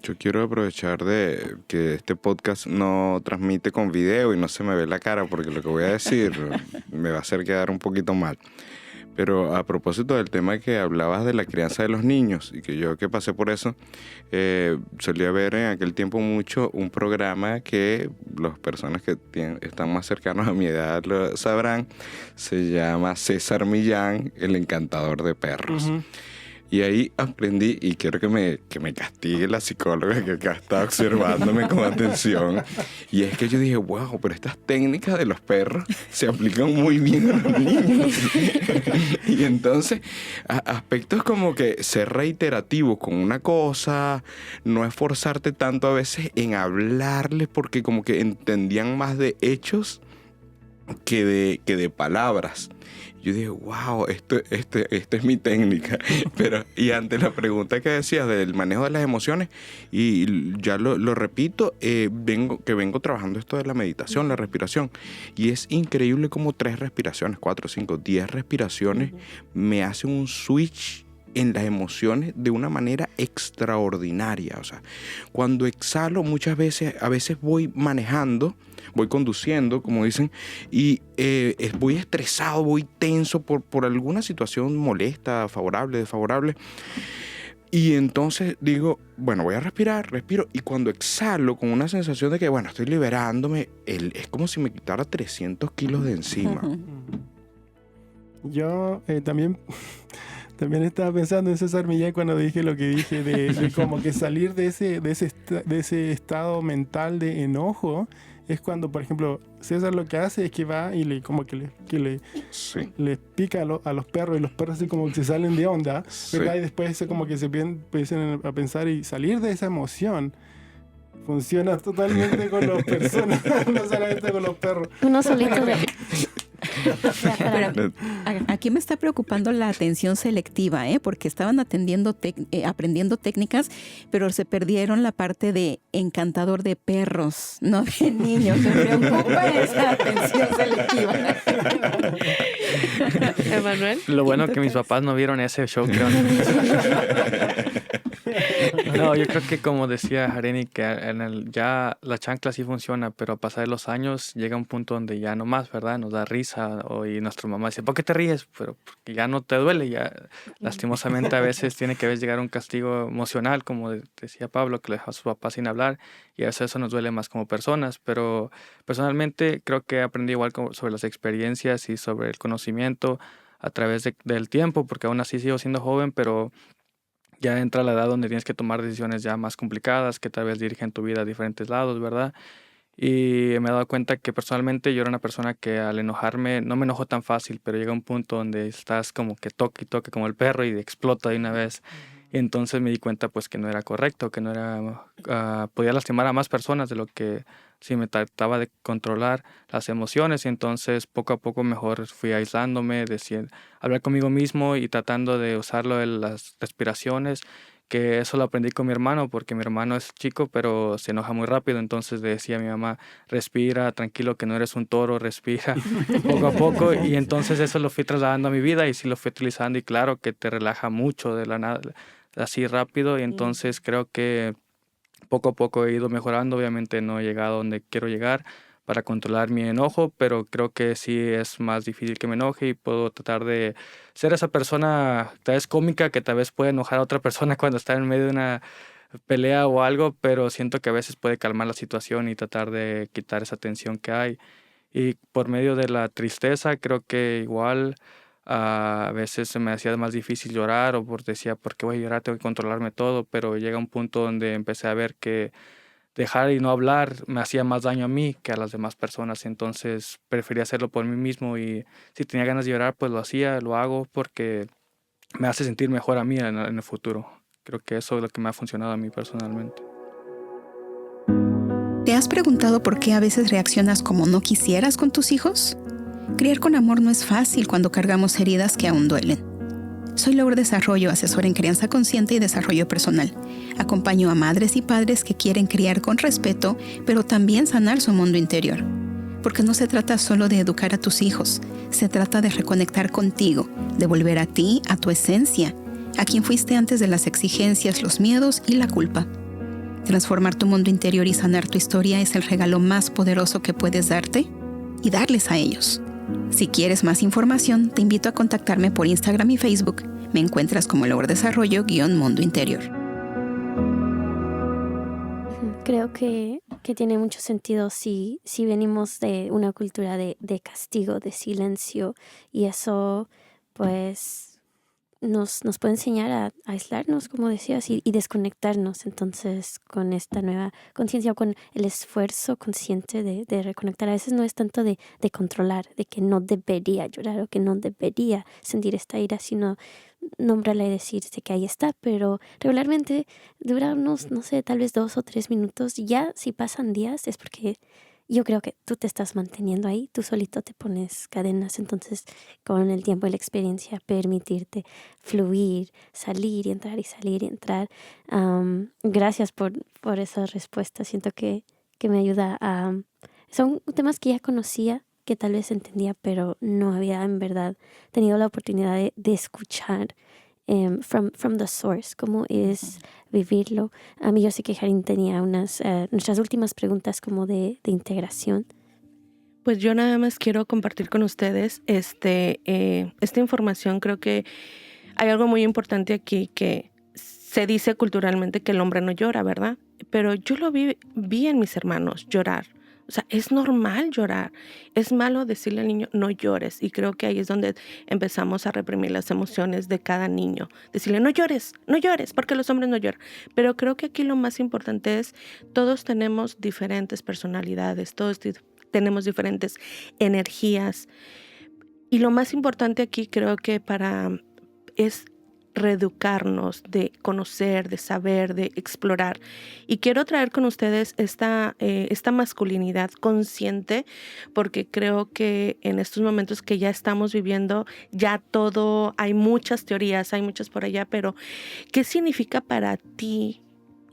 Yo quiero aprovechar de que este podcast no transmite con video y no se me ve la cara porque lo que voy a decir me va a hacer quedar un poquito mal. Pero a propósito del tema que hablabas de la crianza de los niños, y que yo que pasé por eso, solía ver en aquel tiempo mucho un programa que las personas que están más cercanos a mi edad lo sabrán, se llama César Millán, el encantador de perros. Uh-huh. Y ahí aprendí, y quiero que me castigue la psicóloga que acá está observándome con atención, y es que yo dije, wow, pero estas técnicas de los perros se aplican muy bien a los niños. Y entonces, aspectos como que ser reiterativo con una cosa, no esforzarte tanto a veces en hablarles, porque como que entendían más de hechos que de palabras. Yo dije, wow, esto es mi técnica. Pero, y ante la pregunta que decías del manejo de las emociones, y ya lo repito, vengo trabajando esto de la meditación, la respiración, y es increíble como 3 respiraciones, 4, 5, 10 respiraciones me hacen un switch en las emociones de una manera extraordinaria. O sea, cuando exhalo muchas veces, a veces voy manejando, voy conduciendo, como dicen, y voy estresado, voy tenso por alguna situación molesta, favorable, desfavorable. Y entonces digo, bueno, voy a respirar, respiro, y cuando exhalo con una sensación de que, bueno, estoy liberándome, es como si me quitara 300 kilos de encima. Yo también estaba pensando en César Millán cuando dije lo que dije de como que salir de ese estado mental de enojo es cuando, por ejemplo, César lo que hace es que va y le Sí. les pica a los perros, y los perros así como que se salen de onda, Sí. ¿verdad? Y después como que se empiezan a pensar, y salir de esa emoción funciona totalmente con las personas, no solamente con los perros. Uno solito de... Pero aquí me está preocupando la atención selectiva, porque estaban aprendiendo técnicas, pero se perdieron la parte de encantador de perros, no de niños. Me preocupa esa atención selectiva. Emanuel. Lo bueno que mis papás no vieron ese show, creo. No, yo creo que como decía Jareni, que ya la chancla sí funciona, pero a pasar de los años llega un punto donde ya no más, ¿verdad? Nos da risa y nuestra mamá dice, ¿por qué te ríes? Pero porque ya no te duele, ya lastimosamente a veces tiene que llegar un castigo emocional, como decía Pablo, que le deja a su papá sin hablar, y a veces eso nos duele más como personas, pero personalmente creo que aprendí igual sobre las experiencias y sobre el conocimiento a través del tiempo, porque aún así sigo siendo joven, pero ya entra la edad donde tienes que tomar decisiones ya más complicadas, que tal vez dirigen tu vida a diferentes lados, ¿verdad? Y me he dado cuenta que personalmente yo era una persona que al enojarme, no me enojo tan fácil, pero llega un punto donde estás como que toque y toque como el perro y explota de una vez. Y entonces me di cuenta pues que no era correcto, que no era, podía lastimar a más personas de lo que si me trataba de controlar las emociones. Y entonces poco a poco mejor fui aislándome, hablar conmigo mismo y tratando de usarlo en las respiraciones, que eso lo aprendí con mi hermano, porque mi hermano es chico, pero se enoja muy rápido. Entonces le decía a mi mamá, respira, tranquilo, que no eres un toro, respira poco a poco. Y entonces eso lo fui trasladando a mi vida y sí lo fui utilizando. Y claro que te relaja mucho de la nada, así rápido. Y entonces creo que poco a poco he ido mejorando. Obviamente no he llegado donde quiero llegar para controlar mi enojo, pero creo que sí es más difícil que me enoje y puedo tratar de ser esa persona tal vez cómica que tal vez puede enojar a otra persona cuando está en medio de una pelea o algo, pero siento que a veces puede calmar la situación y tratar de quitar esa tensión que hay. Y por medio de la tristeza creo que igual a veces se me hacía más difícil llorar o decía, ¿por qué voy a llorar? Tengo que controlarme todo, pero llega un punto donde empecé a ver que dejar y no hablar me hacía más daño a mí que a las demás personas. Entonces prefería hacerlo por mí mismo y si tenía ganas de llorar, pues lo hago porque me hace sentir mejor a mí en el futuro. Creo que eso es lo que me ha funcionado a mí personalmente. ¿Te has preguntado por qué a veces reaccionas como no quisieras con tus hijos? Criar con amor no es fácil cuando cargamos heridas que aún duelen. Soy Laura Desarrollo, asesora en crianza consciente y desarrollo personal. Acompaño a madres y padres que quieren criar con respeto, pero también sanar su mundo interior. Porque no se trata solo de educar a tus hijos, se trata de reconectar contigo, de volver a ti, a tu esencia, a quien fuiste antes de las exigencias, los miedos y la culpa. Transformar tu mundo interior y sanar tu historia es el regalo más poderoso que puedes darte y darles a ellos. Si quieres más información, te invito a contactarme por Instagram y Facebook. Me encuentras como Laura Desarrollo-Mundo Interior. Creo que tiene mucho sentido si venimos de una cultura de castigo, de silencio, y eso pues nos puede enseñar a aislarnos, como decías, y desconectarnos. Entonces, con esta nueva conciencia, con el esfuerzo consciente de reconectar, a veces no es tanto de controlar, de que no debería llorar o que no debería sentir esta ira, sino nombrarla y decirse que ahí está, pero regularmente dura unos, no sé, tal vez 2 o 3 minutos. Ya si pasan días es porque yo creo que tú te estás manteniendo ahí, tú solito te pones cadenas. Entonces, con el tiempo y la experiencia, permitirte fluir, salir y entrar y salir y entrar. Gracias por esa respuesta. Siento que me ayuda a... Son temas que ya conocía, que tal vez entendía, pero no había en verdad tenido la oportunidad de escuchar from the source, cómo es vivirlo. Yo sé que Harin tenía nuestras últimas preguntas como de integración. Pues yo nada más quiero compartir con ustedes esta información. Creo que hay algo muy importante aquí que se dice culturalmente que el hombre no llora, ¿verdad? Pero yo lo vi en mis hermanos llorar. O sea, es normal llorar. Es malo decirle al niño, no llores. Y creo que ahí es donde empezamos a reprimir las emociones de cada niño. Decirle, no llores, porque los hombres no lloran. Pero creo que aquí lo más importante es, todos tenemos diferentes personalidades, todos tenemos diferentes energías. Y lo más importante aquí creo que es reeducarnos, de conocer, de saber, de explorar. Y quiero traer con ustedes esta masculinidad consciente, porque creo que en estos momentos que ya estamos viviendo, ya todo, hay muchas teorías, hay muchas por allá, pero ¿qué significa para ti?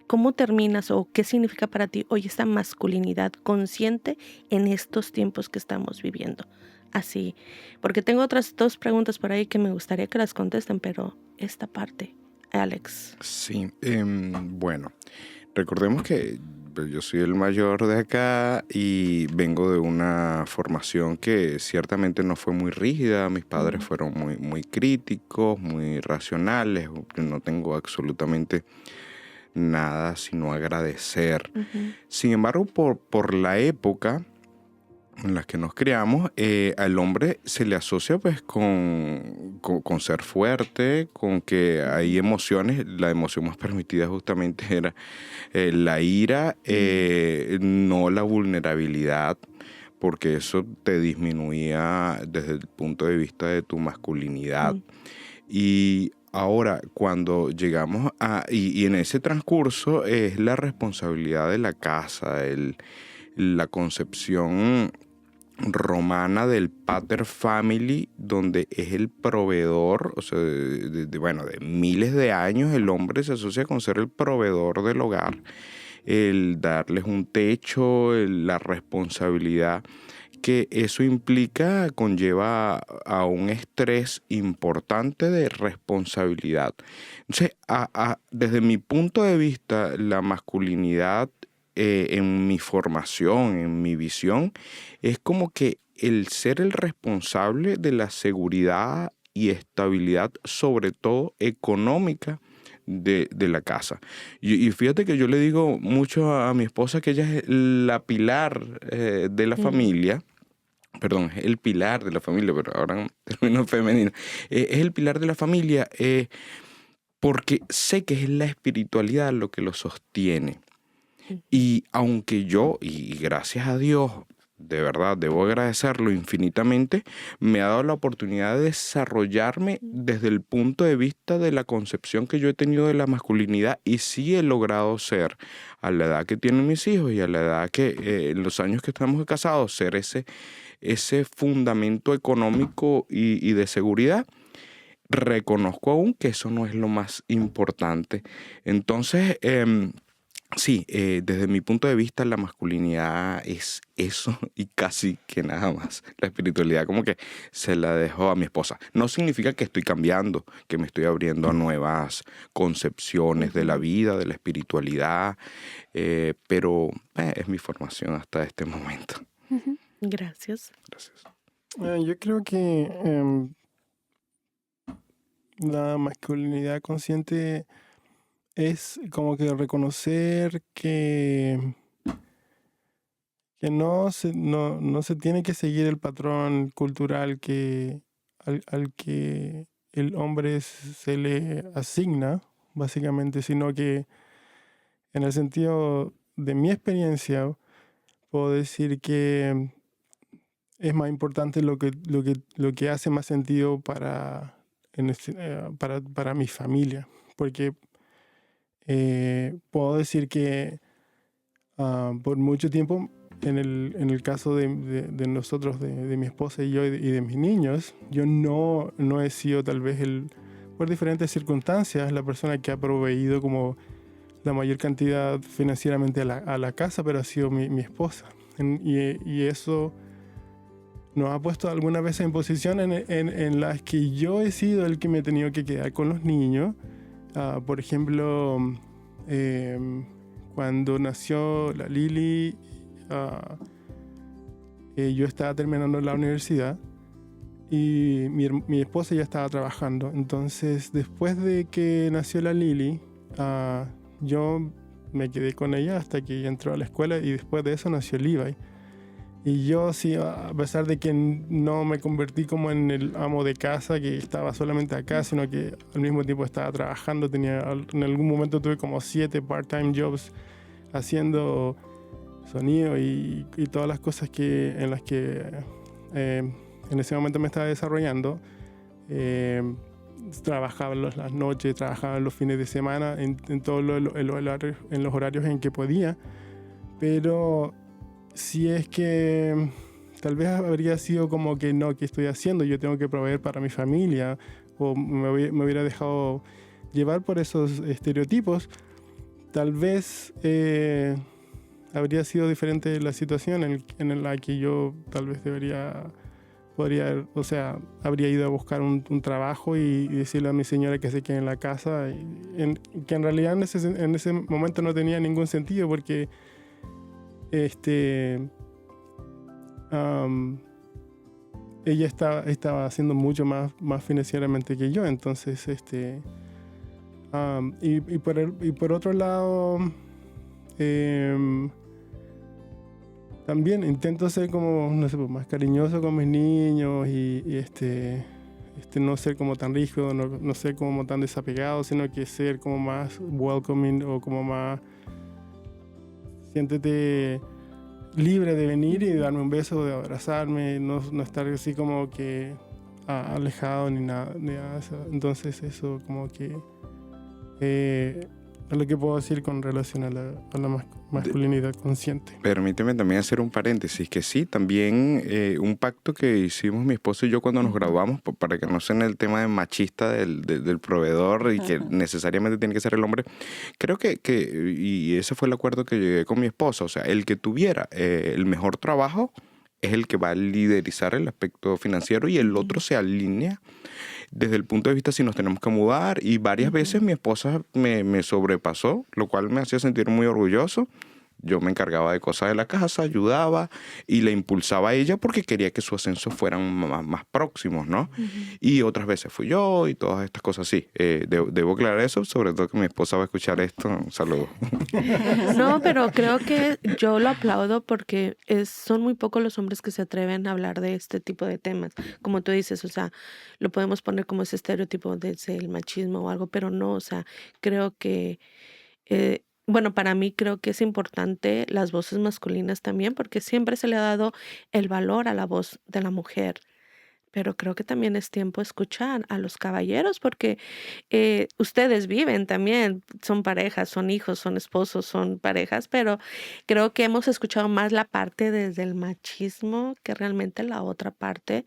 ¿Cómo terminas o qué significa para ti hoy esta masculinidad consciente en estos tiempos que estamos viviendo? Así, porque tengo otras 2 preguntas por ahí que me gustaría que las contesten, pero esta parte, Alex. Sí, bueno, recordemos que yo soy el mayor de acá y vengo de una formación que ciertamente no fue muy rígida. Mis padres fueron muy, muy críticos, muy racionales. No tengo absolutamente nada sino agradecer. Sin embargo, por la época en las que nos criamos, al hombre se le asocia pues con ser fuerte, con que hay emociones. La emoción más permitida justamente era la ira, no la vulnerabilidad, porque eso te disminuía desde el punto de vista de tu masculinidad. Y ahora, cuando llegamos y en ese transcurso es la responsabilidad de la casa, la concepción romana del pater family, donde es el proveedor. O sea, de miles de años el hombre se asocia con ser el proveedor del hogar, el darles un techo, la responsabilidad que eso conlleva a un estrés importante de responsabilidad. Entonces, desde mi punto de vista, la masculinidad en mi formación, en mi visión, es como que el ser el responsable de la seguridad y estabilidad, sobre todo económica, de la casa. Y fíjate que yo le digo mucho a mi esposa que ella es la pilar de la familia. Perdón, es el pilar de la familia, pero ahora en términos femeninos. Es el pilar de la familia porque sé que es la espiritualidad lo que lo sostiene. Y aunque yo, y gracias a Dios, de verdad, debo agradecerlo infinitamente, me ha dado la oportunidad de desarrollarme desde el punto de vista de la concepción que yo he tenido de la masculinidad, y sí he logrado ser, a la edad que tienen mis hijos y a la edad que en los años que estamos casados, ser ese fundamento económico y de seguridad. Reconozco aún que eso no es lo más importante. Entonces, sí, desde mi punto de vista la masculinidad es eso y casi que nada más. La espiritualidad como que se la dejo a mi esposa. No significa que estoy cambiando, que me estoy abriendo a nuevas concepciones de la vida, de la espiritualidad, pero es mi formación hasta este momento. Gracias. Gracias. Yo creo que la masculinidad consciente es como que reconocer que no se tiene que seguir el patrón cultural al que el hombre se le asigna, básicamente, sino que en el sentido de mi experiencia puedo decir que es más importante lo que hace más sentido para mi familia, porque puedo decir que por mucho tiempo, en el caso de nosotros, de mi esposa y yo y de mis niños, yo no he sido tal vez por diferentes circunstancias la persona que ha proveído como la mayor cantidad financieramente a la casa, pero ha sido mi esposa. Y eso nos ha puesto algunas veces en posiciones en las que yo he sido el que me he tenido que quedar con los niños. Por ejemplo, cuando nació la Lili, yo estaba terminando la universidad y mi esposa ya estaba trabajando. Entonces, después de que nació la Lili, yo me quedé con ella hasta que ella entró a la escuela, y después de eso nació Levi. Y yo sí, a pesar de que no me convertí como en el amo de casa que estaba solamente acá, sino que al mismo tiempo estaba trabajando, en algún momento tuve como 7 part-time jobs haciendo sonido y todas las cosas en las que en ese momento me estaba desarrollando. Trabajaba en las noches, trabajaba en los fines de semana, en todos los horarios en que podía, pero si es que tal vez habría sido como que no, ¿qué estoy haciendo? Yo tengo que proveer para mi familia, o me hubiera dejado llevar por esos estereotipos, tal vez habría sido diferente la situación en la que yo tal vez habría ido a buscar un trabajo y decirle a mi señora que se quede en la casa, que en realidad en ese momento no tenía ningún sentido, porque ella estaba haciendo mucho más financieramente que yo. Entonces, y por otro lado, también intento ser como, no sé, más cariñoso con mis niños y no ser como tan rígido, no ser como tan desapegado, sino que ser como más welcoming, o como más siéntete libre de venir y darme un beso, de abrazarme, no estar así como que alejado ni nada de eso. Entonces eso como que es lo que puedo decir con relación a la masculinidad consciente. Permíteme también hacer un paréntesis, que sí, también un pacto que hicimos mi esposo y yo cuando nos graduamos, para que no sea en el tema de machista del proveedor y que necesariamente tiene que ser el hombre. Creo y ese fue el acuerdo que llegué con mi esposa, o sea, el que tuviera el mejor trabajo es el que va a liderizar el aspecto financiero, y el otro se alinea desde el punto de vista si nos tenemos que mudar. Y varias veces mi esposa me sobrepasó, lo cual me hacía sentir muy orgulloso. Yo me encargaba de cosas de la casa, ayudaba y le impulsaba a ella porque quería que su ascenso fueran más próximos, ¿no? Y otras veces fui yo y todas estas cosas así. Debo aclarar eso, sobre todo que mi esposa va a escuchar esto. Un saludo. No, pero creo que yo lo aplaudo porque son muy pocos los hombres que se atreven a hablar de este tipo de temas. Como tú dices, o sea, lo podemos poner como ese estereotipo del machismo o algo, pero no, o sea, creo que... bueno, para mí creo que es importante las voces masculinas también, porque siempre se le ha dado el valor a la voz de la mujer. Pero creo que también es tiempo de escuchar a los caballeros, porque ustedes viven también, son parejas, son hijos, son esposos, son parejas, pero creo que hemos escuchado más la parte desde el machismo que realmente la otra parte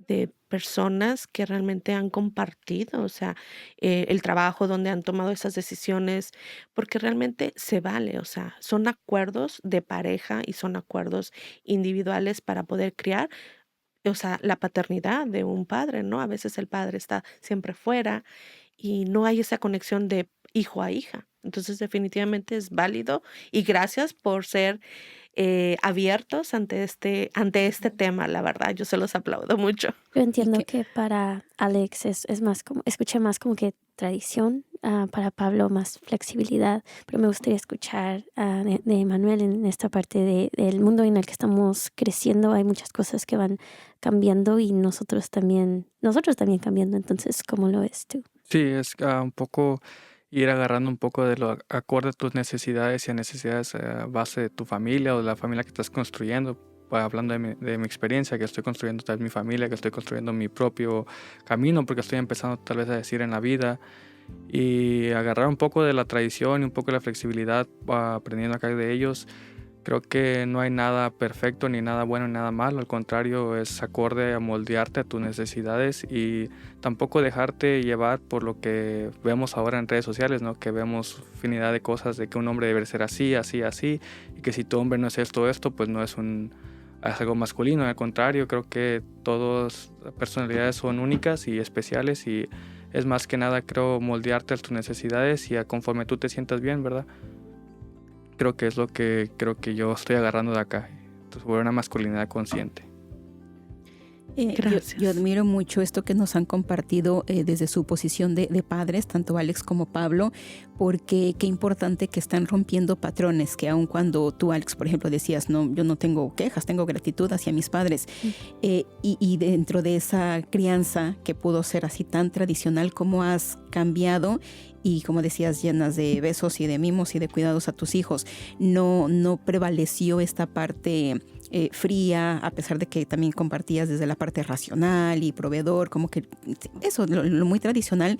de personas que realmente han compartido, o sea, el trabajo donde han tomado esas decisiones, porque realmente se vale, o sea, son acuerdos de pareja y son acuerdos individuales para poder criar, o sea, la paternidad de un padre, ¿no? A veces el padre está siempre fuera y no hay esa conexión de hijo a hija. Entonces, definitivamente es válido, y gracias por ser abiertos ante este tema, la verdad, yo se los aplaudo mucho. Yo entiendo que para Alex es más como, escuché más como que tradición, para Pablo más flexibilidad, pero me gustaría escuchar de Manuel en esta parte del mundo en el que estamos creciendo. Hay muchas cosas que van cambiando y nosotros también cambiando. Entonces, ¿cómo lo ves tú? Sí, es un poco ir agarrando un poco de lo acorde a tus necesidades y a necesidades base de tu familia o de la familia que estás construyendo. Hablando de mi experiencia, que estoy construyendo tal vez mi familia, que estoy construyendo mi propio camino, porque estoy empezando tal vez a decir en la vida, y agarrar un poco de la tradición y un poco de la flexibilidad, aprendiendo acá de ellos. Creo que no hay nada perfecto, ni nada bueno, ni nada malo. Al contrario, es acorde a moldearte a tus necesidades y tampoco dejarte llevar por lo que vemos ahora en redes sociales, ¿no? Que vemos infinidad de cosas de que un hombre debe ser así, así, así, y que si tu hombre no es esto, pues no es un es algo masculino. Al contrario, creo que todas las personalidades son únicas y especiales, y es más que nada, creo, moldearte a tus necesidades y a conforme tú te sientas bien, ¿verdad? Creo que es lo que creo que yo estoy agarrando de acá, sobre una masculinidad consciente. Gracias. Yo admiro mucho esto que nos han compartido desde su posición de padres, tanto Alex como Pablo, porque qué importante que están rompiendo patrones, que aun cuando tú, Alex, por ejemplo, decías, no, yo no tengo quejas, tengo gratitud hacia mis padres, y dentro de esa crianza que pudo ser así tan tradicional, ¿cómo has cambiado? Y como decías, llenas de besos y de mimos y de cuidados a tus hijos. No prevaleció esta parte fría, a pesar de que también compartías desde la parte racional y proveedor, como que eso, lo muy tradicional,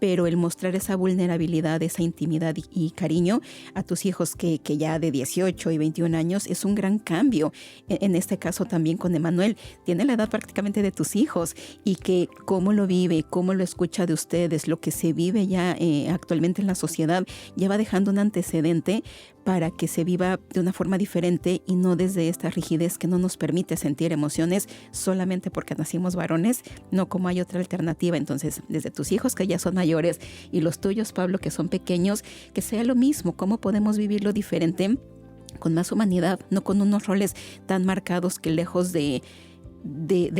pero el mostrar esa vulnerabilidad, esa intimidad y cariño a tus hijos que ya de 18 y 21 años es un gran cambio. En este caso también con Emanuel, tiene la edad prácticamente de tus hijos, y que cómo lo vive, cómo lo escucha de ustedes, lo que se vive ya actualmente en la sociedad, ya va dejando un antecedente para que se viva de una forma diferente y no desde esta rigidez que no nos permite sentir emociones solamente porque nacimos varones, no como hay otra alternativa. Entonces, desde tus hijos que ya son mayores y los tuyos, Pablo, que son pequeños, que sea lo mismo, cómo podemos vivirlo diferente, con más humanidad, no con unos roles tan marcados que lejos de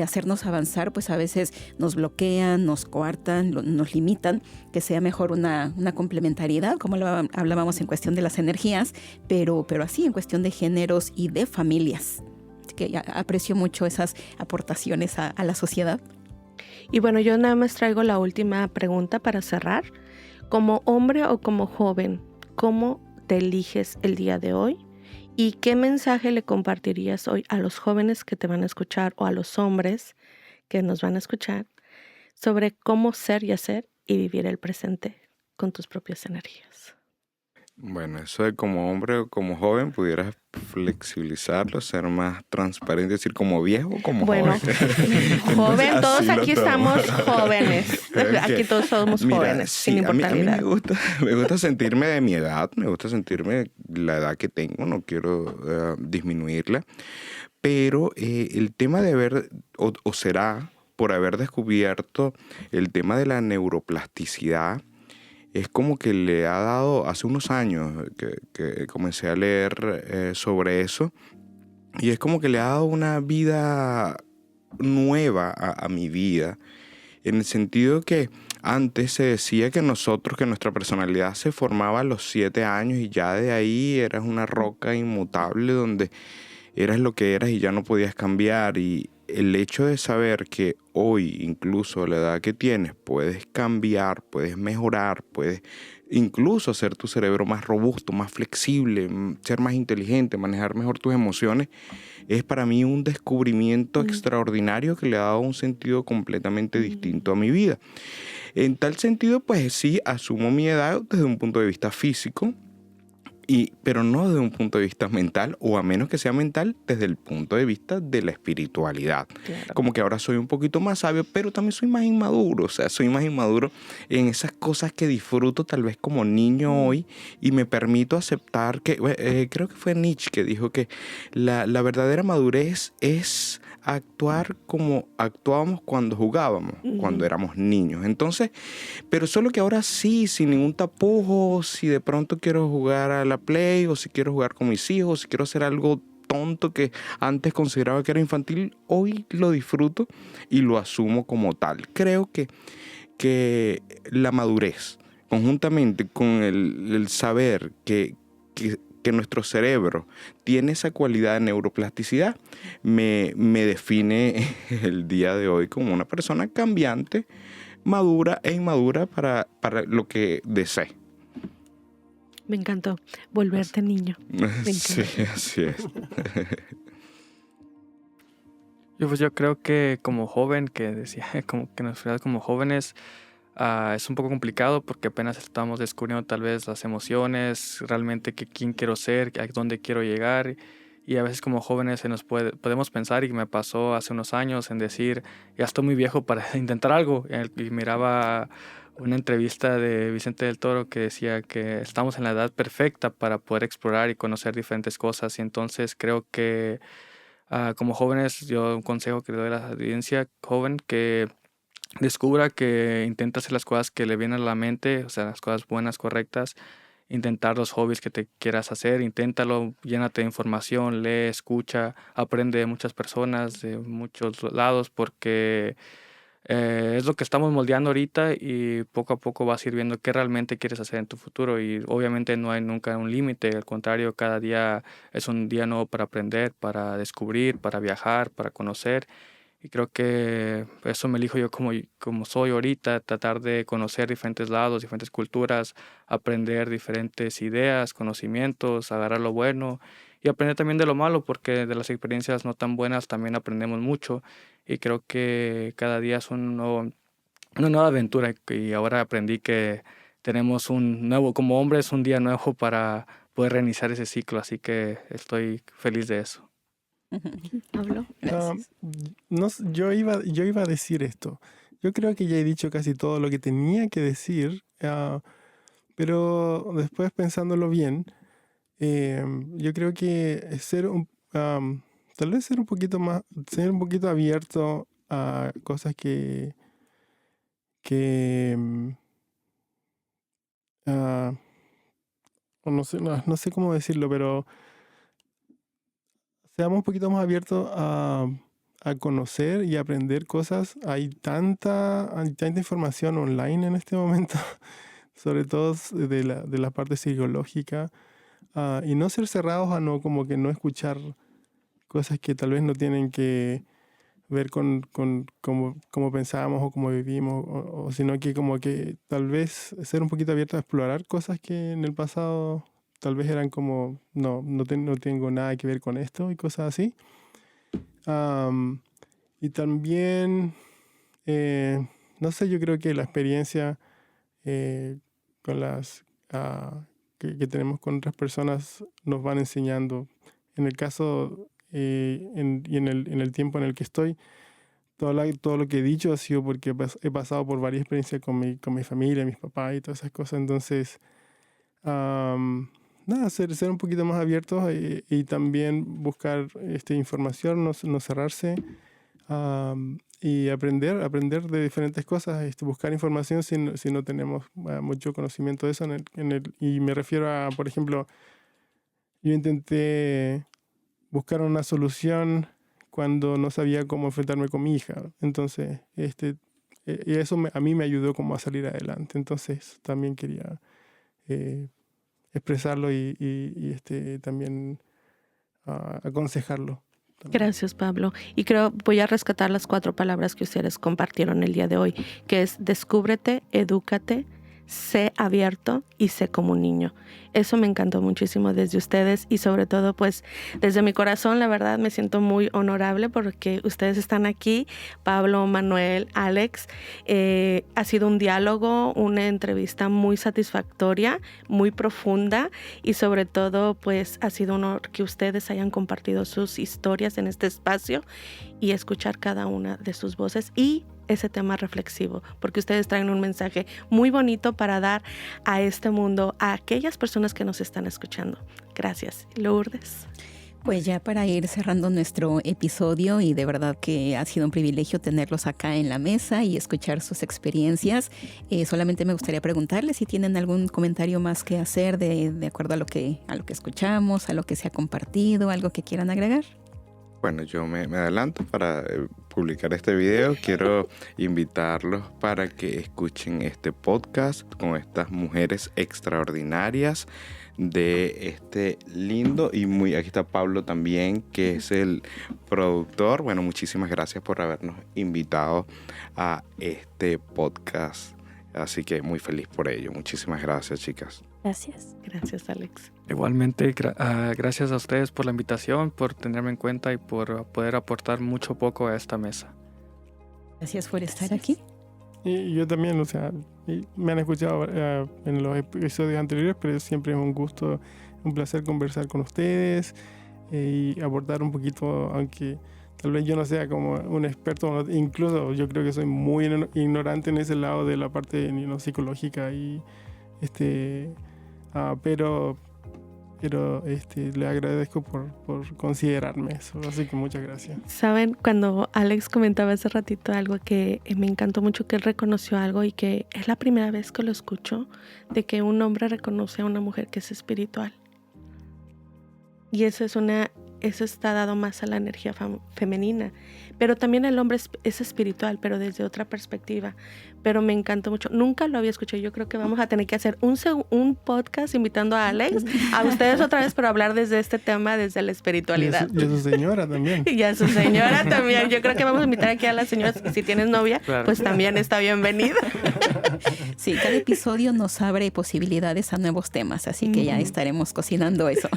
hacernos avanzar, pues a veces nos bloquean, nos coartan, nos limitan, que sea mejor una complementariedad, como lo hablábamos en cuestión de las energías, pero así en cuestión de géneros y de familias. Así que aprecio mucho esas aportaciones a la sociedad. Y bueno, yo nada más traigo la última pregunta para cerrar. Como hombre o como joven, ¿cómo te eliges el día de hoy? ¿Y qué mensaje le compartirías hoy a los jóvenes que te van a escuchar o a los hombres que nos van a escuchar sobre cómo ser y hacer y vivir el presente con tus propias energías? Bueno, eso de como hombre o como joven, pudieras flexibilizarlo, ser más transparente, decir como viejo o como Bueno, joven. joven, todos Así lo aquí tomo. estamos jóvenes. Aquí todos somos Mira, jóvenes, sí, sin a mí importar la edad. me gusta sentirme de mi edad, me gusta sentirme la edad que tengo, no quiero disminuirla, pero el tema de haber, o será por haber descubierto el tema de la neuroplasticidad, es como que le ha dado, hace unos años que comencé a leer sobre eso, y es como que le ha dado una vida nueva a mi vida, en el sentido que antes se decía que nuestra personalidad se formaba a los 7 años y ya de ahí eras una roca inmutable donde eras lo que eras y ya no podías cambiar. Y el hecho de saber que hoy, incluso a la edad que tienes, puedes cambiar, puedes mejorar, puedes incluso hacer tu cerebro más robusto, más flexible, ser más inteligente, manejar mejor tus emociones, es para mí un descubrimiento extraordinario que le ha dado un sentido completamente distinto a mi vida. En tal sentido, pues sí, asumo mi edad desde un punto de vista físico, pero no desde un punto de vista mental, o a menos que sea mental, desde el punto de vista de la espiritualidad. Claro. Como que ahora soy un poquito más sabio, pero también soy más inmaduro. O sea, soy más inmaduro en esas cosas que disfruto tal vez como niño hoy, y me permito aceptar que, creo que fue Nietzsche que dijo que la verdadera madurez es actuar como actuábamos cuando jugábamos, cuando éramos niños. Entonces, pero solo que ahora sí, sin ningún tapujo, si de pronto quiero jugar a la Play, o si quiero jugar con mis hijos, si quiero hacer algo tonto que antes consideraba que era infantil, hoy lo disfruto y lo asumo como tal. Creo que la madurez, conjuntamente con el saber que nuestro cerebro tiene esa cualidad de neuroplasticidad, me define el día de hoy como una persona cambiante, madura e inmadura para lo que desee. Me encantó volverte niño. Me encanta. Sí, así es. Yo creo que como joven, que decía, como que nos como jóvenes, es un poco complicado porque apenas estamos descubriendo tal vez las emociones, realmente quién quiero ser, a dónde quiero llegar. Y a veces como jóvenes podemos pensar, y me pasó hace unos años, en decir, ya estoy muy viejo para intentar algo. Y miraba una entrevista de Vicente del Toro que decía que estamos en la edad perfecta para poder explorar y conocer diferentes cosas. Y entonces creo que Como jóvenes, yo un consejo que le doy a la audiencia joven que descubra que intenta hacer las cosas que le vienen a la mente, o sea, las cosas buenas, correctas, intentar los hobbies que te quieras hacer, inténtalo, llénate de información, lee, escucha, aprende de muchas personas, de muchos lados, porque es lo que estamos moldeando ahorita y poco a poco vas a ir viendo qué realmente quieres hacer en tu futuro y obviamente no hay nunca un límite, al contrario, cada día es un día nuevo para aprender, para descubrir, para viajar, para conocer y creo que eso me elijo yo como soy ahorita, tratar de conocer diferentes lados, diferentes culturas, aprender diferentes ideas, conocimientos, agarrar lo bueno y aprender también de lo malo, porque de las experiencias no tan buenas también aprendemos mucho y creo que cada día es una nueva aventura y ahora aprendí que tenemos como hombres, un día nuevo para poder reiniciar ese ciclo, así que estoy feliz de eso. Pablo. Yo iba a decir esto. Yo creo que ya he dicho casi todo lo que tenía que decir, pero después pensándolo bien, yo creo que tal vez ser un poquito abierto a cosas que no sé cómo decirlo, pero seamos un poquito más abiertos a conocer y aprender cosas. Hay tanta información online en este momento, sobre todo de la parte psicológica, y no ser cerrados a como que no escuchar cosas que tal vez no tienen que ver con cómo pensábamos o cómo vivimos, o sino que como que tal vez ser un poquito abierto a explorar cosas que en el pasado tal vez eran como, no tengo nada que ver con esto y cosas así. Y también, no sé, yo creo que la experiencia con que tenemos con otras personas nos van enseñando. En el caso en el tiempo en el que estoy, todo lo que he dicho ha sido porque he pasado por varias experiencias con mi familia, mis papás y todas esas cosas. Entonces, nada, ser un poquito más abiertos y también buscar información, no cerrarse, y aprender de diferentes cosas, buscar información si no tenemos mucho conocimiento de eso. Y me refiero a, por ejemplo, yo intenté buscar una solución cuando no sabía cómo enfrentarme con mi hija. Entonces, y eso a mí me ayudó como a salir adelante. Entonces, también quería expresarlo y también aconsejarlo. Gracias, Pablo. Y voy a rescatar las 4 palabras que ustedes compartieron el día de hoy, que es descúbrete, edúcate, sé abierto y sé como un niño. Eso me encantó muchísimo desde ustedes y sobre todo pues desde mi corazón, la verdad me siento muy honorable porque ustedes están aquí, Pablo, Manuel, Alex. Ha sido un diálogo, una entrevista muy satisfactoria, muy profunda y sobre todo pues ha sido un honor que ustedes hayan compartido sus historias en este espacio y escuchar cada una de sus voces y ese tema reflexivo, porque ustedes traen un mensaje muy bonito para dar a este mundo, a aquellas personas que nos están escuchando. Gracias. Lourdes. Pues ya para ir cerrando nuestro episodio, y de verdad que ha sido un privilegio tenerlos acá en la mesa y escuchar sus experiencias, solamente me gustaría preguntarles si tienen algún comentario más que hacer de acuerdo a lo que escuchamos, a lo que se ha compartido, algo que quieran agregar. Bueno, yo me adelanto para publicar este video. Quiero invitarlos para que escuchen este podcast con estas mujeres extraordinarias de este lindo y aquí está Pablo también, que es el productor. Bueno, muchísimas gracias por habernos invitado a este podcast. Así que muy feliz por ello. Muchísimas gracias, chicas. Gracias. Gracias, Alex. Igualmente, gracias a ustedes por la invitación, por tenerme en cuenta y por poder aportar mucho poco a esta mesa. Gracias por estar aquí. Y yo también, o sea, me han escuchado en los episodios anteriores, pero siempre es un gusto, un placer conversar con ustedes y aportar un poquito, aunque tal vez yo no sea como un experto, incluso yo creo que soy muy ignorante en ese lado de la parte psicológica pero pero le agradezco por considerarme eso, así que muchas gracias. Saben, cuando Alex comentaba hace ratito algo que me encantó mucho, que él reconoció algo y que es la primera vez que lo escucho, de que un hombre reconoce a una mujer que es espiritual. Y eso está dado más a la energía femenina. Pero también el hombre es espiritual, pero desde otra perspectiva. Pero me encantó mucho. Nunca lo había escuchado. Yo creo que vamos a tener que hacer un podcast invitando a Alex, a ustedes otra vez, para hablar desde este tema, desde la espiritualidad. Y a su señora también. Y a su señora también. Yo creo que vamos a invitar aquí a las señoras. Si tienes novia, claro, pues también está bienvenida. Sí, cada episodio nos abre posibilidades a nuevos temas, así que ya estaremos cocinando eso.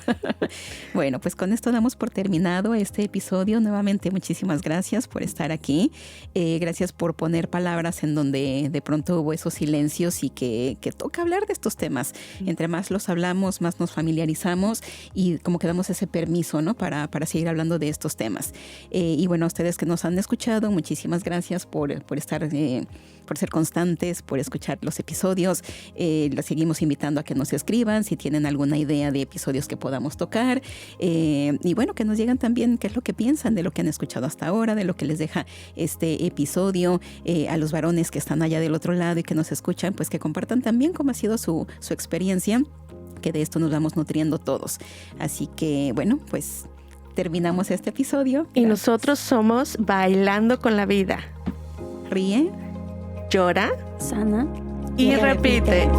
Bueno, pues con esto damos por terminado este episodio. Nuevamente, muchísimas gracias por estar aquí. Gracias por poner palabras en donde de pronto hubo esos silencios y que toca hablar de estos temas. Entre más los hablamos, más nos familiarizamos y como que damos ese permiso, ¿no? Para seguir hablando de estos temas. Y bueno, a ustedes que nos han escuchado, muchísimas gracias por estar, por ser constantes, por escuchar los episodios. Los seguimos invitando a que nos escriban si tienen alguna idea de episodios que podamos tocar. Y bueno, que nos digan también qué es lo que piensan de lo que han escuchado hasta ahora, de lo que les deja este episodio. A los varones que están allá del otro lado y que nos escuchan, pues que compartan también cómo ha sido su experiencia, que de esto nos vamos nutriendo todos. Así que bueno, pues terminamos este episodio. Y nosotros somos Bailando con la Vida. Ríe, llora, sana y repite.